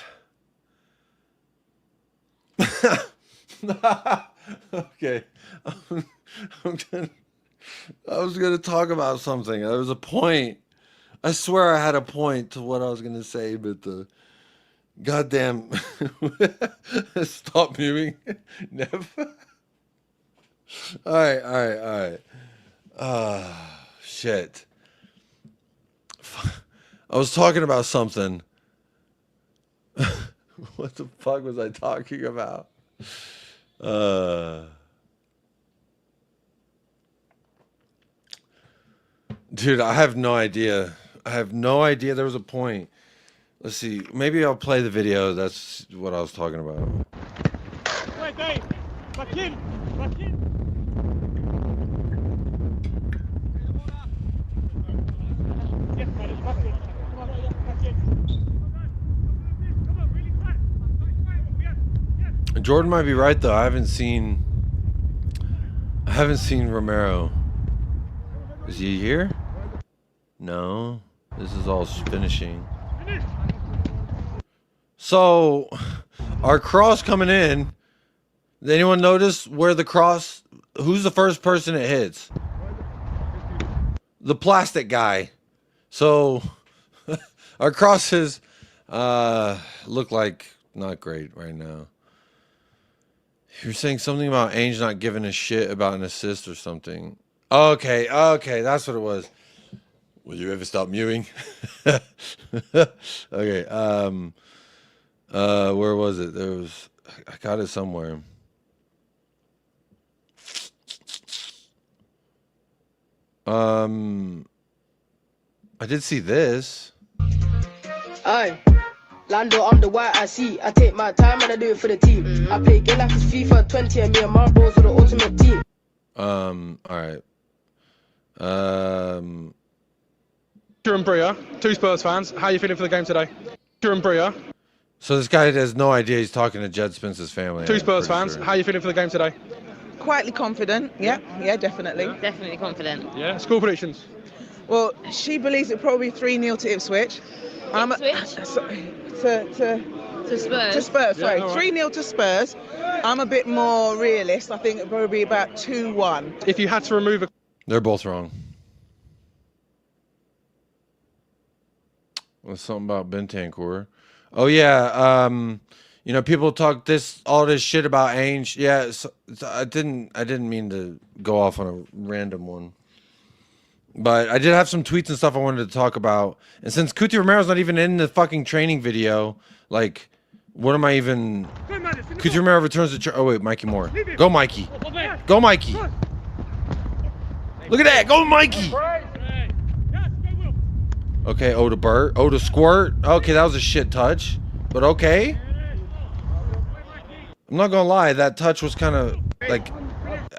Okay. I was gonna talk about something. There was a point. I swear I had a point to what I was gonna say, but the goddamn stop moving. Never. All right. Shit. I was talking about something. What the fuck was I talking about? Dude, I have no idea. There was a point. Let's see. Maybe I'll play the video. That's what I was talking about. Wait, Dave. Back in. Back in. Yes, man, back in. Come on, back in. Come on, really fast. Jordan might be right though. I haven't seen Romero. Is he here? No. This is all finishing. So, our cross coming in. Did anyone notice where the cross? Who's the first person it hits? The plastic guy. So, our crosses look like not great right now. You're saying something about Ainge not giving a shit about an assist or something. Okay, that's what it was. Will you ever stop mewing? Okay, where was it? I got it somewhere. I did see this. Aye. Lando, I'm the white I see. I take my time and I do it for the team. I play game like it's FIFA 20 and me and my bros are the ultimate team. All right. Kieran Breer, 2 Spurs fans. How are you feeling for the game today? Kieran Breer. So this guy has no idea he's talking to Jed Spence's family. 2 Spurs fans. Sure. How are you feeling for the game today? Quietly confident. Yeah, definitely. Definitely confident. Yeah. Score predictions. Well, she believes it probably 3-0 to Ipswich. To Spurs. To Spurs, sorry. Yeah, all right. 3-0 to Spurs. I'm a bit more realist. I think it'll probably be about 2-1. If you had to remove a... They're both wrong. There's something about Bentancur. Oh yeah, you know, people talk all this shit about Ainge. Yeah, so I didn't mean to go off on a random one, but I did have some tweets and stuff I wanted to talk about. And since Cuti Romero's not even in the fucking training video, like, what am I even? Cuti Romero returns to. Oh wait, Mikey Moore. Go Mikey. Go Mikey. Look at that. Go Mikey. Okay, Oda Burt. Oda Squirt. Okay, that was a shit touch. But okay. I'm not gonna lie, that touch was kind of like,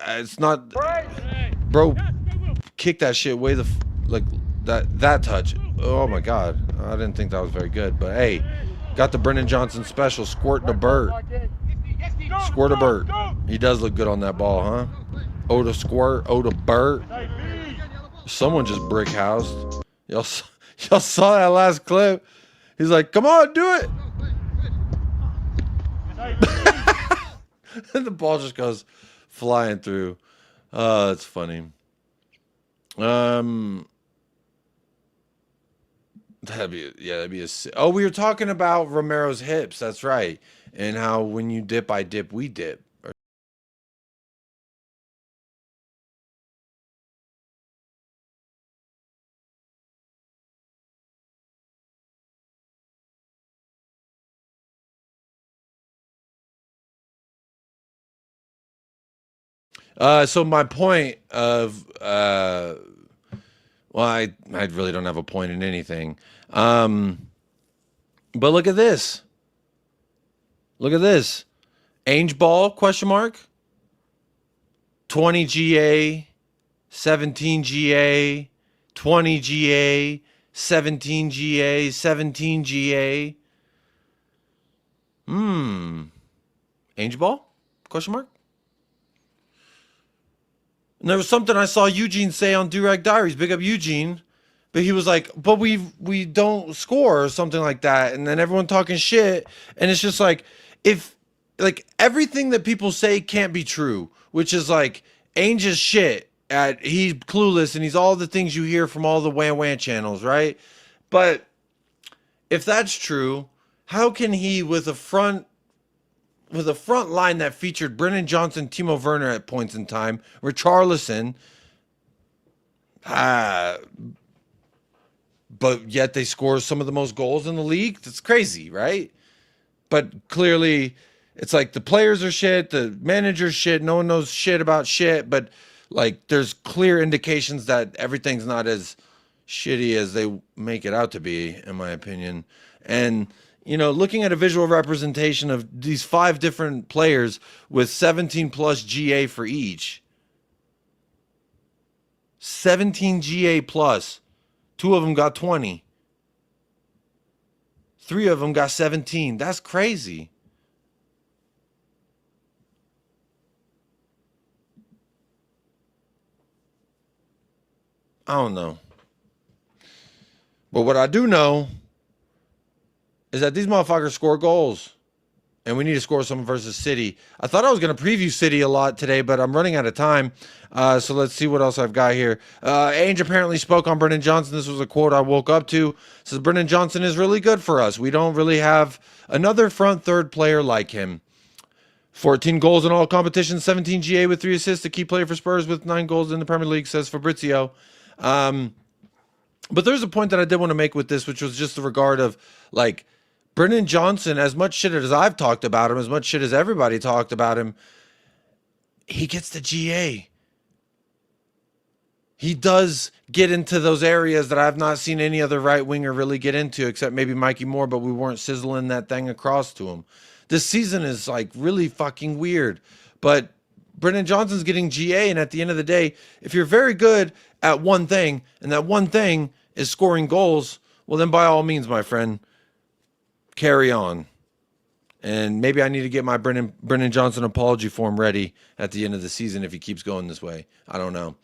it's not, bro, kick that shit way that touch. Oh my God, I didn't think that was very good. But hey, got the Brennan Johnson special, squirt the Burt. Squirt a Burt. He does look good on that ball, huh? Oda Squirt, Oda Burt. Someone just brick housed. Y'all saw that last clip. He's like, come on, do it. And the ball just goes flying through. Oh, it's funny. That'd be a. Oh, we were talking about Romero's hips. That's right. And how when you dip, I dip, we dip. So my point of, well, I really don't have a point in anything. But look at this. Look at this. Ainge ball, question mark. 20 GA, 17 GA, 20 GA, 17 GA, 17 GA. Ainge ball, question mark. And there was something I saw Eugene say on Durag Diaries, big up Eugene, but he was like, but we don't score or something like that. And then everyone talking shit. And it's just like, if like everything that people say can't be true, which is like Ainge is shit he's clueless and he's all the things you hear from all the whan channels, right? But if that's true, how can he with a front line that featured Brennan Johnson, Timo Werner at points in time, Richarlison, but yet they score some of the most goals in the league? That's crazy, right? But clearly, it's like the players are shit, the manager's shit, no one knows shit about shit, but like there's clear indications that everything's not as shitty as they make it out to be, in my opinion. And you know, looking at a visual representation of these 5 different players with 17 plus GA for each. 17 GA plus. 2 of them got 20. 3 of them got 17. That's crazy. I don't know. But what I do know is that these motherfuckers score goals. And we need to score some versus City. I thought I was going to preview City a lot today, but I'm running out of time. So let's see what else I've got here. Ainge apparently spoke on Brennan Johnson. This was a quote I woke up to. It says, Brennan Johnson is really good for us. We don't really have another front third player like him. 14 goals in all competitions, 17 GA with 3 assists. A key player for Spurs with 9 goals in the Premier League, says Fabrizio. But there's a point that I did want to make with this, which was just the regard of, like, Brennan Johnson, as much shit as I've talked about him, as much shit as everybody talked about him, he gets the GA. he does get into those areas that I've not seen any other right winger really get into, except maybe Mikey Moore, but we weren't sizzling that thing across to him. This season is like really fucking weird. But Brennan Johnson's getting GA, and at the end of the day, if you're very good at one thing, and that one thing is scoring goals, well then by all means, my friend, carry on. And maybe I need to get my Brennan Johnson apology form ready at the end of the season if he keeps going this way. I don't know.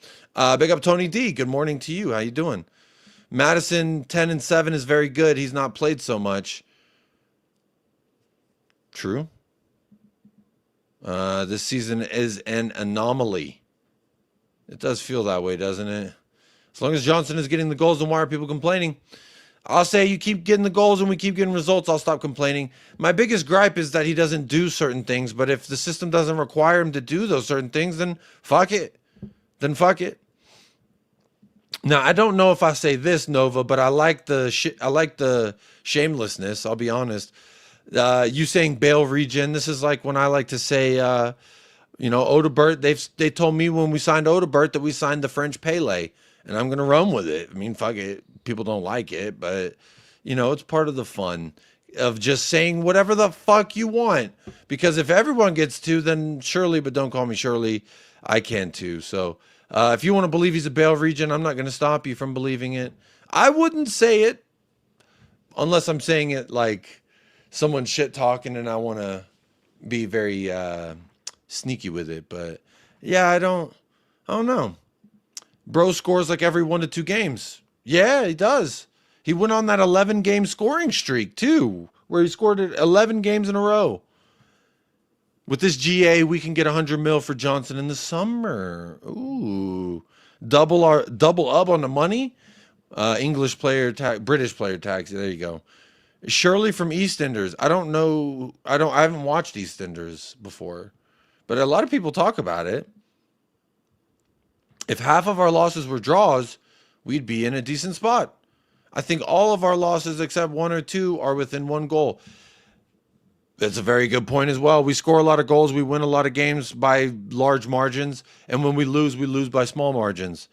Big up Tony D. Good morning to you. How you doing? Madison 10-7 is very good. He's not played so much. True. This season is an anomaly. It does feel that way, doesn't it? As long as Johnson is getting the goals, then why are people complaining? I'll say you keep getting the goals and we keep getting results, I'll stop complaining. My biggest gripe is that he doesn't do certain things, but if the system doesn't require him to do those certain things, then fuck it. Then fuck it. Now, I don't know if I say this, Nova, but I like the shamelessness, I'll be honest. You saying Bale regen, this is like when I like to say, Odebert, they told me when we signed Odebert that we signed the French Pele, and I'm going to run with it. I mean, fuck it. People don't like it, but, it's part of the fun of just saying whatever the fuck you want. Because if everyone gets to, then Shirley, but don't call me Shirley, I can too. So if you want to believe he's a Bale regen, I'm not going to stop you from believing it. I wouldn't say it unless I'm saying it like someone shit talking and I want to be very sneaky with it. But yeah, I don't know. Bro scores like every 1 to 2 games. Yeah, he does. He went on that 11-game scoring streak too, where he scored it 11 games in a row. With this GA, we can get 100 mil for Johnson in the summer. Ooh, double up on the money. English player tax, British player tax. There you go. Shirley from EastEnders. I don't know. I haven't watched EastEnders before, but a lot of people talk about it. If half of our losses were draws, we'd be in a decent spot. I think all of our losses except 1 or 2 are within 1 goal. That's a very good point as well. We score a lot of goals. We win a lot of games by large margins. And when we lose by small margins.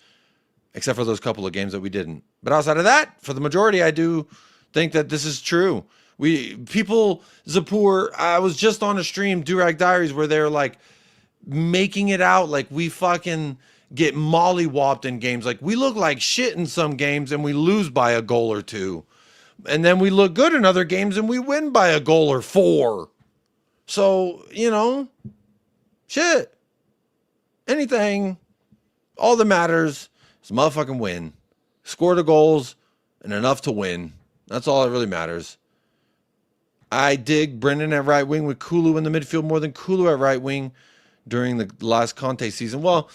Except for those couple of games that we didn't. But outside of that, for the majority, I do think that this is true. Zapur, I was just on a stream, Durag Diaries, where they're like making it out like we fucking get mollywopped in games. Like we look like shit in some games and we lose by a goal or 2. And then we look good in other games and we win by a goal or 4. So, shit. Anything. All that matters is motherfucking win. Score the goals and enough to win. That's all that really matters. I dig Brennan at right wing with Kulu in the midfield more than Kulu at right wing during the last Conte season. Well,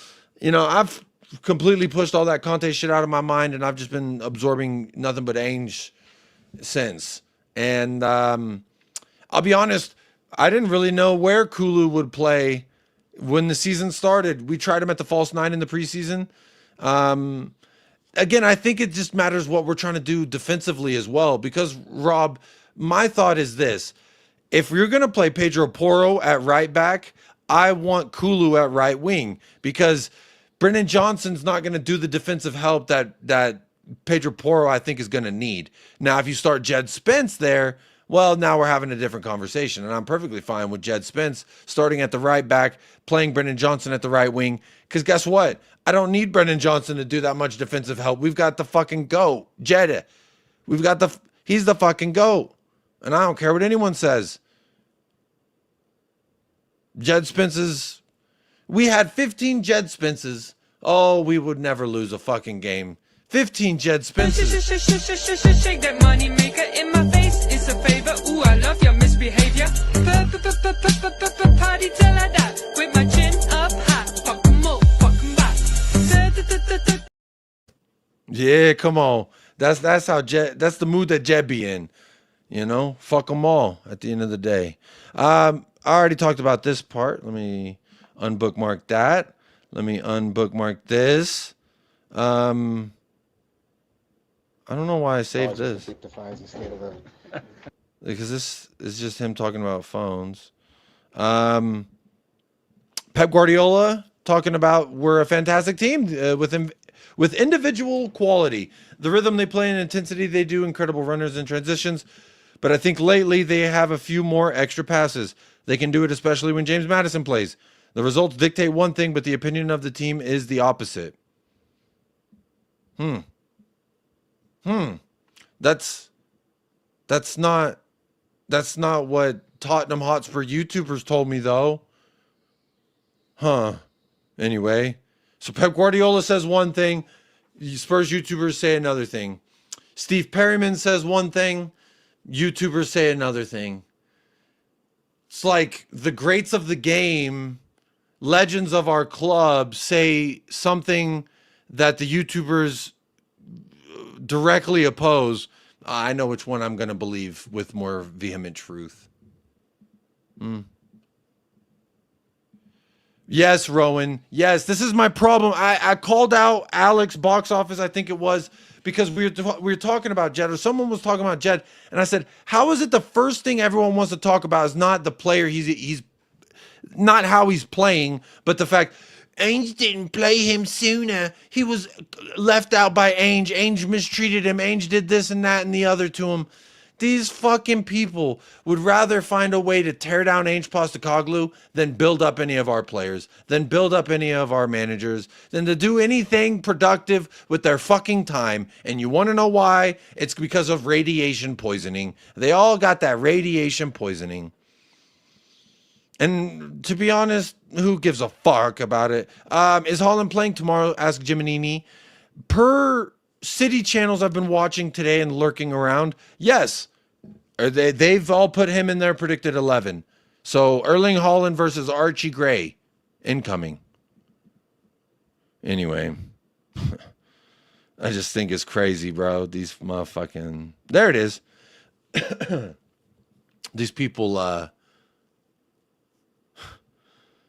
I've completely pushed all that Conte shit out of my mind, and I've just been absorbing nothing but Ainge since. And I'll be honest, I didn't really know where Kulu would play when the season started. We tried him at the false 9 in the preseason. Again, I think it just matters what we're trying to do defensively as well. Because, Rob, my thought is this. If you're going to play Pedro Porro at right back, I want Kulu at right wing. Because Brennan Johnson's not going to do the defensive help that Pedro Porro, I think, is going to need. Now, if you start Jed Spence there, well, now we're having a different conversation. And I'm perfectly fine with Jed Spence starting at the right back, playing Brennan Johnson at the right wing. Because guess what? I don't need Brennan Johnson to do that much defensive help. We've got the fucking GOAT, Jed. He's the fucking GOAT. And I don't care what anyone says. Jed Spence's... We had 15 Jed Spences. Oh, we would never lose a fucking game. 15 Jed Spences. Shake that money maker in my face. It's a favor. Ooh, I love your misbehavior. Party till I die. With my chin up high. Fuck 'em up, fuck 'em back. Yeah, come on. That's how Jed. That's the mood that Jed be in. Fuck them all at the end of the day. I already talked about this part. Let me unbookmark that. Let me unbookmark this. I don't know why I saved this. Because this is just him talking about phones. Pep Guardiola talking about we're a fantastic team with him. with individual quality. The rhythm they play and intensity they do, incredible runners and transitions. But I think lately they have a few more extra passes. They can do it especially when James Madison plays. The results dictate one thing, but the opinion of the team is the opposite. That's not what Tottenham Hotspur YouTubers told me though. Anyway, so Pep Guardiola says one thing, Spurs YouTubers say another thing. Steve Perryman says one thing, YouTubers say another thing. It's like the greats of the game, legends of our club say something that the YouTubers directly oppose. I know which one I'm going to believe with more vehement truth. Yes, Rowan. Yes, this is my problem. I called out Alex box office, I think it was, because we were talking about Jed, or someone was talking about Jed, and I said, how is it the first thing everyone wants to talk about is not the player, he's not how he's playing, but the fact Ainge didn't play him sooner. He was left out by Ainge. Ainge mistreated him. Ainge did this and that and the other to him. These fucking people would rather find a way to tear down Ainge Postecoglou than build up any of our players, than build up any of our managers, than to do anything productive with their fucking time. And you want to know why? It's because of radiation poisoning. They all got that radiation poisoning. And to be honest, who gives a fuck about it? Is Holland playing tomorrow? Ask Jiminini. Per city channels I've been watching today and lurking around, yes. They've all put him in their predicted 11. So Erling Haaland versus Archie Gray incoming. Anyway, I just think it's crazy, bro. These motherfucking... There it is. These people...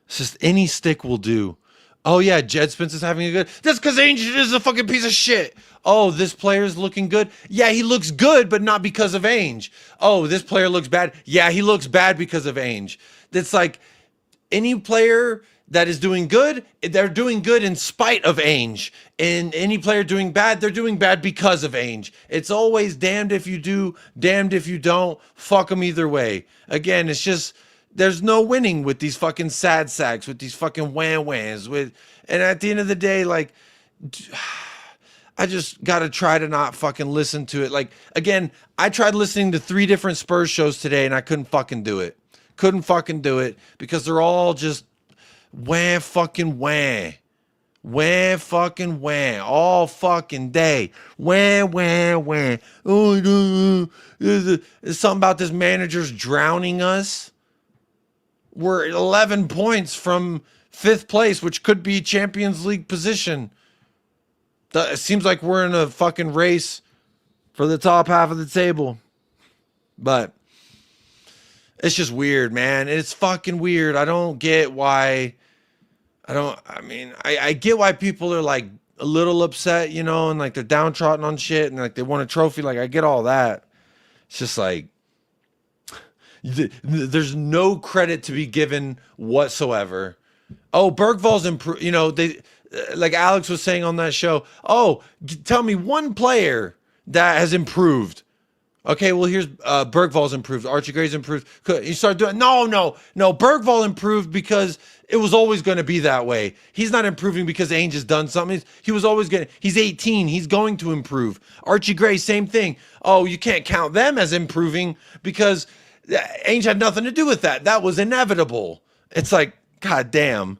It's just any stick will do. Oh yeah, Jed Spence is having a good... That's because Ainge is a fucking piece of shit. Oh, this player's looking good. Yeah, he looks good, but not because of Ainge. Oh, this player looks bad. Yeah, he looks bad because of Ainge. It's like any player that is doing good, they're doing good in spite of Ainge. And any player doing bad, they're doing bad because of Ainge. It's always damned if you do, damned if you don't. Fuck them either way. Again, it's just... There's no winning with these fucking sad sacks, with these fucking wham-whams. And at the end of the day, like, I just got to try to not fucking listen to it. Like, again, I tried listening to 3 different Spurs shows today, and I couldn't fucking do it. Couldn't fucking do it because they're all just wham fucking wham. Wham fucking wham. All fucking day. Wham, wham, wham. Oh, there's something about this manager's drowning us. We're 11 points from 5th place, which could be Champions League position. It seems like we're in a fucking race for the top half of the table. But it's just weird, man. It's fucking weird. I don't get why. I get why people are like a little upset, you know, and like they're downtrodden on shit and like they want a trophy. Like I get all that. It's just like, there's no credit to be given whatsoever. Oh, Bergvall's improved. You know, they like Alex was saying on that show. Oh, tell me one player that has improved. Okay, well here's Bergvall's improved. Archie Gray's improved. You start doing no. Bergvall improved because it was always going to be that way. He's not improving because Ainge has done something. He was always going to. He's 18. He's going to improve. Archie Gray, same thing. Oh, you can't count them as improving because Ainge had nothing to do with that. That was inevitable. It's like, God damn.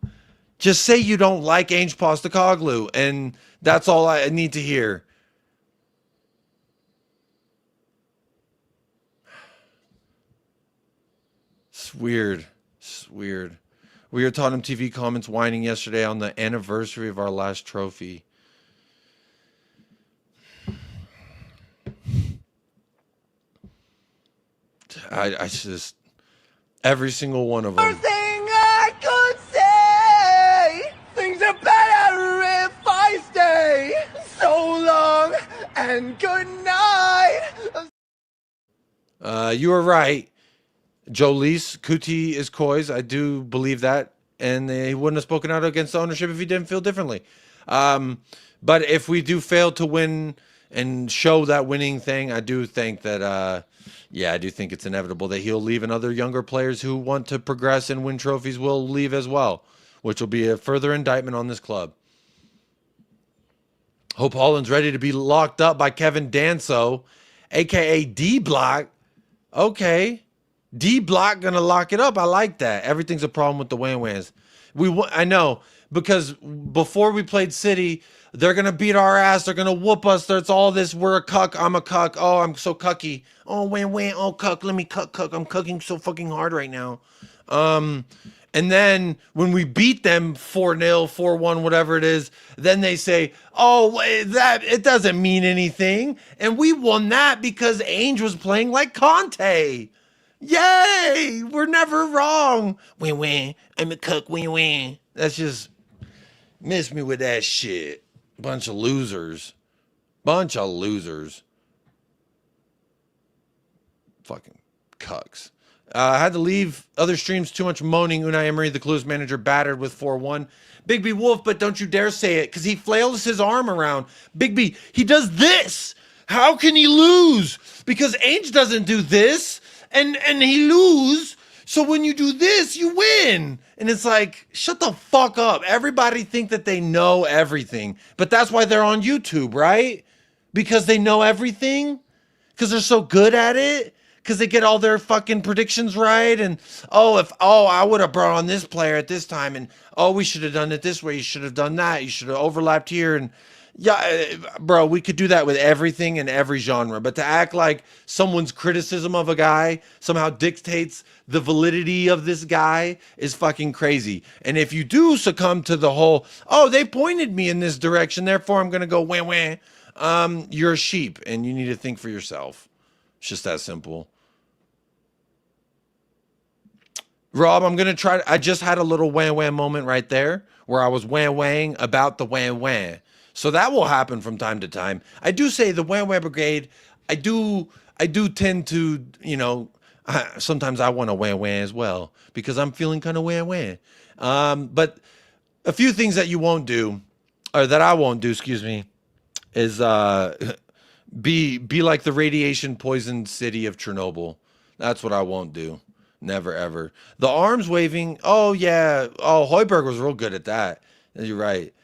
Just say you don't like Ainge Postecoglou, and that's all I need to hear. It's weird. It's weird. We were Tottenham TV comments whining yesterday on the anniversary of our last trophy. I just, every single one of them. Thing I could say, things are better if I stay. So long and good night. You were right. Jolise, Cuti is coys. I do believe that. And he wouldn't have spoken out against the ownership if he didn't feel differently. But if we do fail to win and show that winning thing, I do think that, I do think it's inevitable that he'll leave, and other younger players who want to progress and win trophies will leave as well, which will be a further indictment on this club. Hope Holland's ready to be locked up by Kevin Danso, a.k.a. D-Block. Okay. D-Block going to lock it up. I like that. Everything's a problem with the Wham-Whams. I know, because before we played City, they're going to beat our ass. They're going to whoop us. There's all this, we're a cuck. I'm a cuck. Oh, I'm so cucky. Oh, Wham-Wham. Oh, cuck. Let me cuck. I'm cucking so fucking hard right now. And then when we beat them 4-0, 4-1, whatever it is, then they say, oh, that it doesn't mean anything. And we won that because Ainge was playing like Conte. Yay! We're never wrong. Win. I'm a cuck. Win. That's just, miss me with that shit. Bunch of losers. Fucking cucks. I had to leave other streams. Too much moaning. Unai Emery, the Clues manager, battered with 4-1. Big B Wolf, but don't you dare say it, because he flails his arm around. Big B, he does this. How can he lose? Because Ainge doesn't do this, and he lose. So when you do this, you win. And it's like, shut the fuck up. Everybody think that they know everything. But that's why they're on YouTube, right? Because they know everything? Because they're so good at it? Because they get all their fucking predictions right, and I would have brought on this player at this time, and we should have done it this way. You should have done that. You should have overlapped here, and bro, we could do that with everything in every genre. But to act like someone's criticism of a guy somehow dictates the validity of this guy is fucking crazy. And if you do succumb to the whole, they pointed me in this direction, therefore I'm gonna go wah, you're a sheep, and you need to think for yourself. It's just that simple. Rob, I'm going to try. I just had a little wham moment right there where I was whang about the wham. So that will happen from time to time. I do say the wham brigade. I do tend to, sometimes I want a wham as well because I'm feeling kind of wham. But a few things that you won't do, or that I won't do, excuse me, is be like the radiation poisoned city of Chernobyl. That's what I won't do. Never, ever. The arms waving. Oh, yeah. Oh, Hoiberg was real good at that. You're right.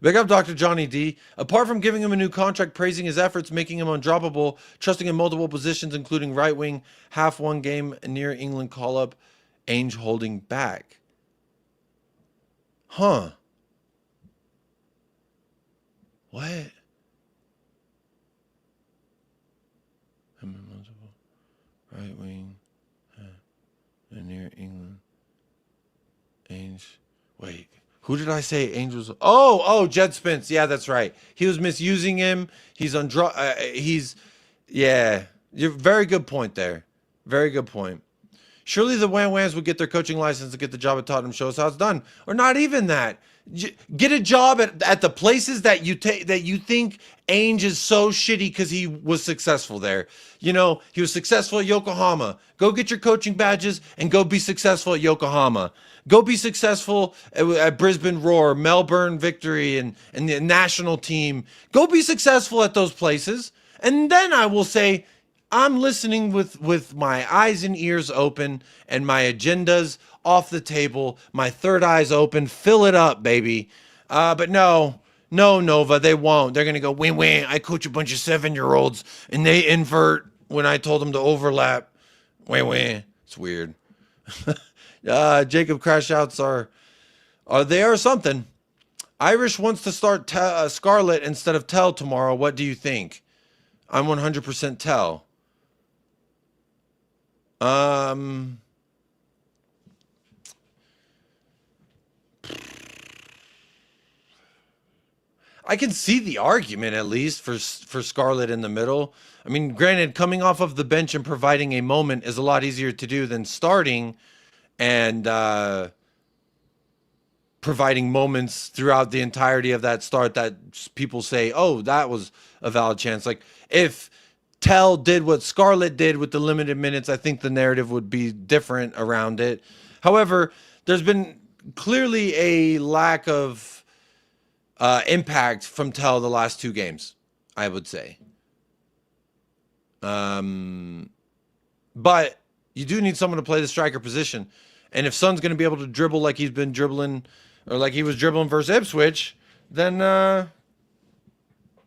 Big up Dr. Johnny D. Apart from giving him a new contract, praising his efforts, making him undroppable, trusting in multiple positions, including right wing, half one game, near England call-up, Ainge holding back. Huh. What? Right wing, near England. Ainge. Wait, who did I say Ainge was? Oh, Jed Spence. Yeah, that's right. He was misusing him. He's yeah. You're very good point there. Very good point. Surely the Wham-Whams would get their coaching license to get the job at Tottenham. Show us how it's done, or not even that. Get a job at the places that you think Ainge is so shitty because he was successful there. He was successful at Yokohama. Go get your coaching badges and go be successful at Yokohama. Go be successful at Brisbane Roar, Melbourne Victory, and the national team. Go be successful at those places. And then I will say, I'm listening with my eyes and ears open and my agendas off the table, my third eye's open. Fill it up, baby. But no, Nova, they won't. They're going to go, win. I coach a bunch of 7-year-olds, and they invert when I told them to overlap. Win. It's weird. Jacob Crash Outs are they are something. Irish wants to start Scarlet instead of Tell tomorrow. What do you think? I'm 100% Tell. I can see the argument, at least, for Scarlett in the middle. I mean, granted, coming off of the bench and providing a moment is a lot easier to do than starting and providing moments throughout the entirety of that start that people say, oh, that was a valid chance. Like, if Tell did what Scarlett did with the limited minutes, I think the narrative would be different around it. However, there's been clearly a lack of impact from Tell the last 2 games, I would say. But you do need someone to play the striker position. And if Son's going to be able to dribble like he's been dribbling, or like he was dribbling versus Ipswich, then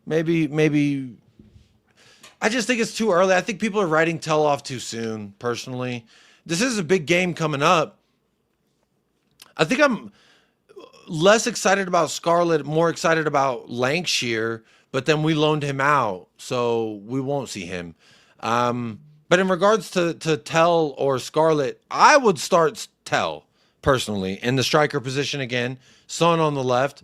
maybe I just think it's too early. I think people are writing Tell off too soon, personally. This is a big game coming up. I think I'm less excited about Scarlett, more excited about Lancashire, but then we loaned him out, so we won't see him. But in regards to Tell or Scarlett, I would start Tell, personally, in the striker position again. Son on the left.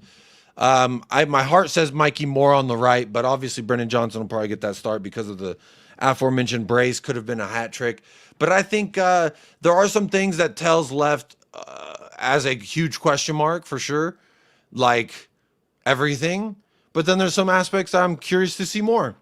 My heart says Mikey Moore on the right, but obviously Brennan Johnson will probably get that start because of the aforementioned brace. Could have been a hat trick. But I think there are some things that Tell's left as a huge question mark for sure, like everything. But then there's some aspects I'm curious to see more.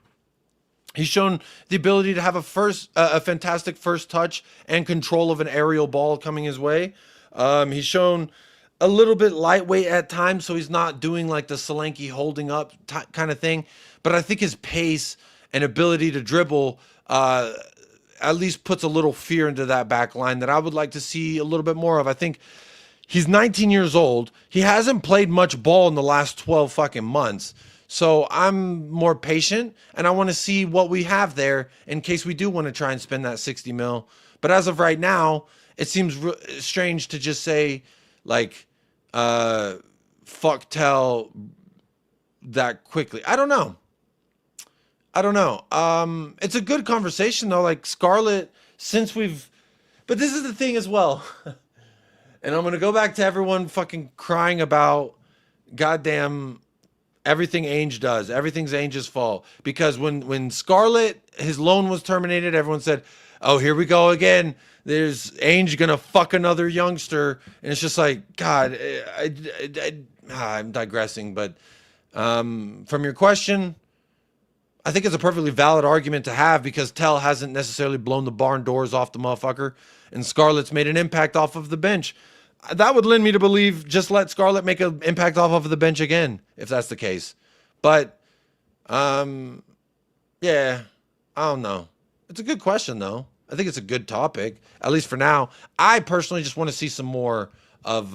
He's shown the ability to have a fantastic first touch and control of an aerial ball coming his way. He's shown a little bit lightweight at times, so he's not doing like the Solanke holding up kind of thing. But I think his pace and ability to dribble at least puts a little fear into that back line that I would like to see a little bit more of. I think he's 19 years old. He hasn't played much ball in the last 12 fucking months. So I'm more patient, and I want to see what we have there in case we do want to try and spend that 60 mil. But as of right now, it seems strange to just say, like, fuck Tell that quickly. I don't know. It's a good conversation, though. Like, Scarlett, but this is the thing as well. And I'm going to go back to everyone fucking crying about goddamn everything Ainge does. Everything's Ainge's fault. Because when Scarlett, his loan was terminated, everyone said, oh, here we go again. There's Ainge going to fuck another youngster. And it's just like, God, I'm digressing. But from your question, I think it's a perfectly valid argument to have because Tell hasn't necessarily blown the barn doors off the motherfucker. And Scarlett's made an impact off of the bench. That would lend me to believe just let Scarlett make an impact off of the bench again, if that's the case. But, yeah, I don't know. It's a good question, though. I think it's a good topic, at least for now. I personally just want to see some more of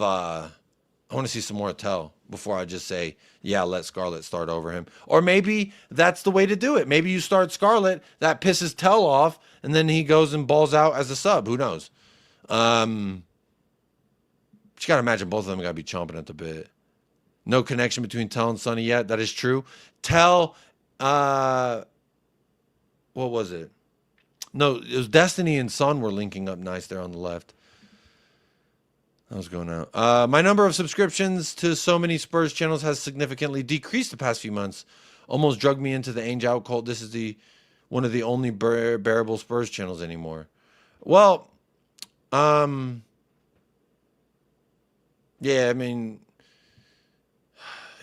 Tell before I just say, yeah, let Scarlett start over him. Or maybe that's the way to do it. Maybe you start Scarlett, that pisses Tell off, and then he goes and balls out as a sub. Who knows? But you got to imagine both of them got to be chomping at the bit. No connection between Tell and Sonny yet. That is true. Tell, what was it? No, it was Destiny and Son were linking up nice there on the left. That was going out. My number of subscriptions to so many Spurs channels has significantly decreased the past few months. Almost drugged me into the Ainge out cult. This is one of the only bearable Spurs channels anymore. Well, yeah, I mean,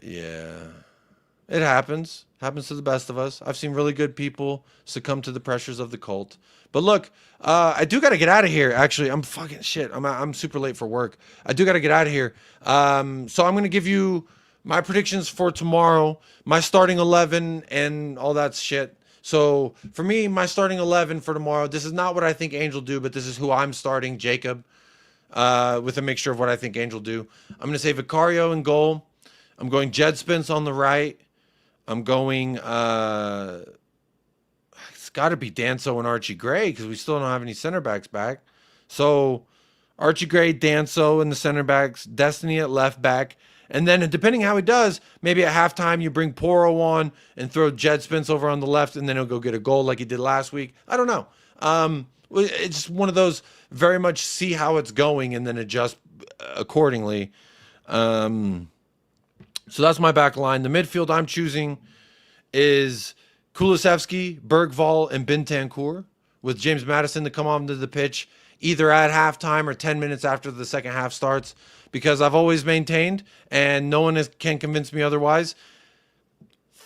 yeah, it happens. Happens to the best of us. I've seen really good people succumb to the pressures of the cult. But look, I do got to get out of here. Actually, I'm fucking shit. I'm super late for work. I do got to get out of here. So I'm going to give you my predictions for tomorrow, my starting 11 and all that shit. So for me, my starting 11 for tomorrow, this is not what I think Ainge will do, but this is who I'm starting, Jacob, with a mixture of what I think Ainge will do. I'm going to say Vicario in goal. I'm going Jed Spence on the right. I'm going, it's got to be Danso and Archie Gray because we still don't have any center backs back. So Archie Gray, Danso in the center backs, Destiny at left back. And then depending how he does, maybe at halftime you bring Poro on and throw Jed Spence over on the left and then he'll go get a goal like he did last week. I don't know. It's just one of those very much see how it's going and then adjust accordingly. So that's my back line. The midfield I'm choosing is Kulusevski, Bergvall, and Bentancur, with James Maddison to come onto the pitch either at halftime or 10 minutes after the second half starts, because I've always maintained, and no one can convince me otherwise,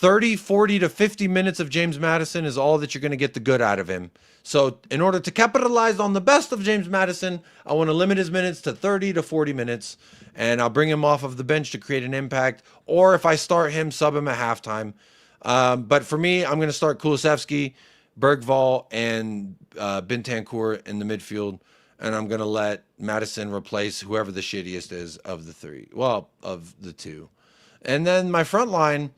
30, 40 to 50 minutes of James Madison is all that you're going to get the good out of him. So in order to capitalize on the best of James Madison, I want to limit his minutes to 30 to 40 minutes, and I'll bring him off of the bench to create an impact. Or if I start him, sub him at halftime. But for me, I'm going to start Kulusevski, Bergvall, and Bentancur in the midfield, and I'm going to let Madison replace whoever the shittiest is of the three. Well, of the two. And then my front line,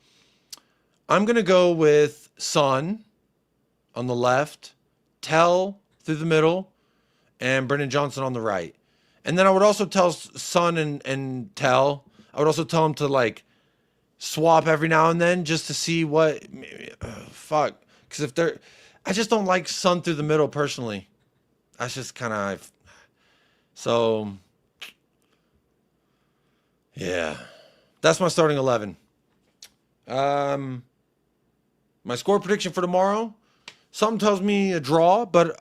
I'm going to go with Son on the left, Tell through the middle, and Brennan Johnson on the right. And then I would also tell Son and Tell, I would also tell him to like swap every now and then just to see what, fuck. Because if they're, I just don't like Son through the middle personally. That's just kind of, so yeah. That's my starting 11. My score prediction for tomorrow, something tells me a draw, but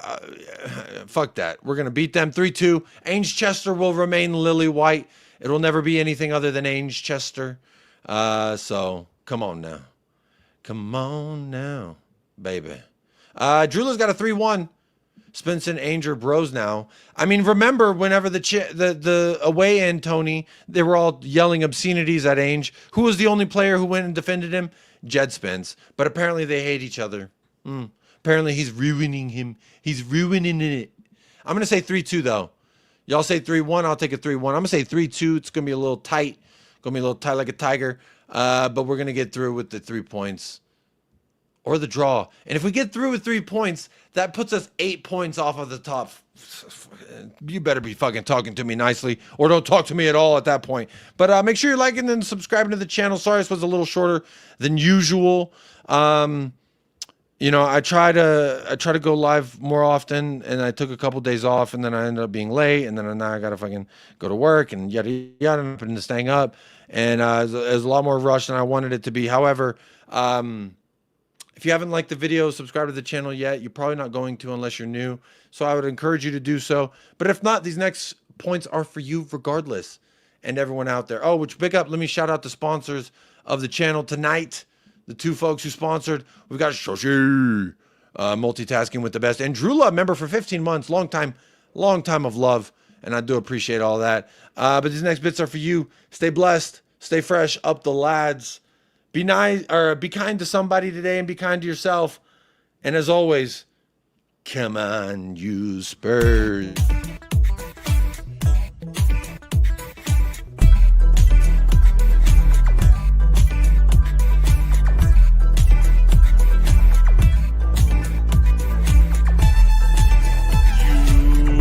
fuck that. We're going to beat them 3-2. Ainge Chester will remain lily white. It will never be anything other than Ainge Chester. So come on now. Come on now, baby. Drula's got a 3-1. Spence and Ainge are bros now. I mean, remember whenever the away end, Tony, they were all yelling obscenities at Ainge. Who was the only player who went and defended him? Jed Spence. But apparently they hate each other. Apparently he's ruining him. He's ruining it. I'm going to say 3-2, though. Y'all say 3-1. I'll take a 3-1. I'm going to say 3-2. It's going to be a little tight. Going to be a little tight like a tiger. But we're going to get through with the 3 points. Or the draw. And if we get through with 3 points, that puts us 8 points off of the top. You better be fucking talking to me nicely, or don't talk to me at all at that point. But make sure you're liking and subscribing to the channel. Sorry this was a little shorter than usual. You know, I try to go live more often, and I took a couple days off, and then I ended up being late, and then now I gotta fucking go to work and yada yada, and staying up, and it was a lot more rushed than I wanted it to be. However, if you haven't liked the video, subscribe to the channel yet, you're probably not going to unless you're new. So I would encourage you to do so. But if not, these next points are for you regardless. And everyone out there. Oh, which big up, let me shout out the sponsors of the channel tonight. The 2 folks who sponsored. We've got Shoshi, multitasking with the best. And Drula, member for 15 months. Long time of love. And I do appreciate all that. But these next bits are for you. Stay blessed. Stay fresh. Up the lads. Be nice, or be kind to somebody today, and be kind to yourself. And as always, come on, you Spurs.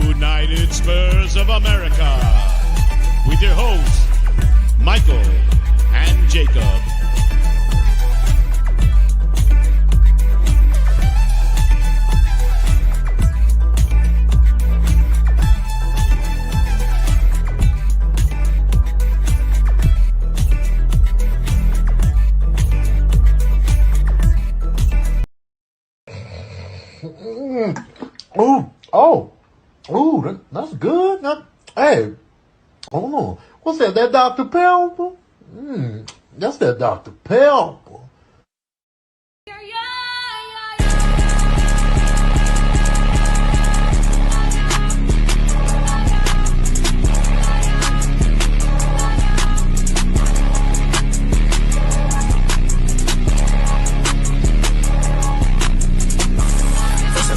United Spurs of America, with your hosts, Michael and Jacob. That's good. Hey, hold on. What's that? That Dr. Pepper? That's that Dr. Pepper.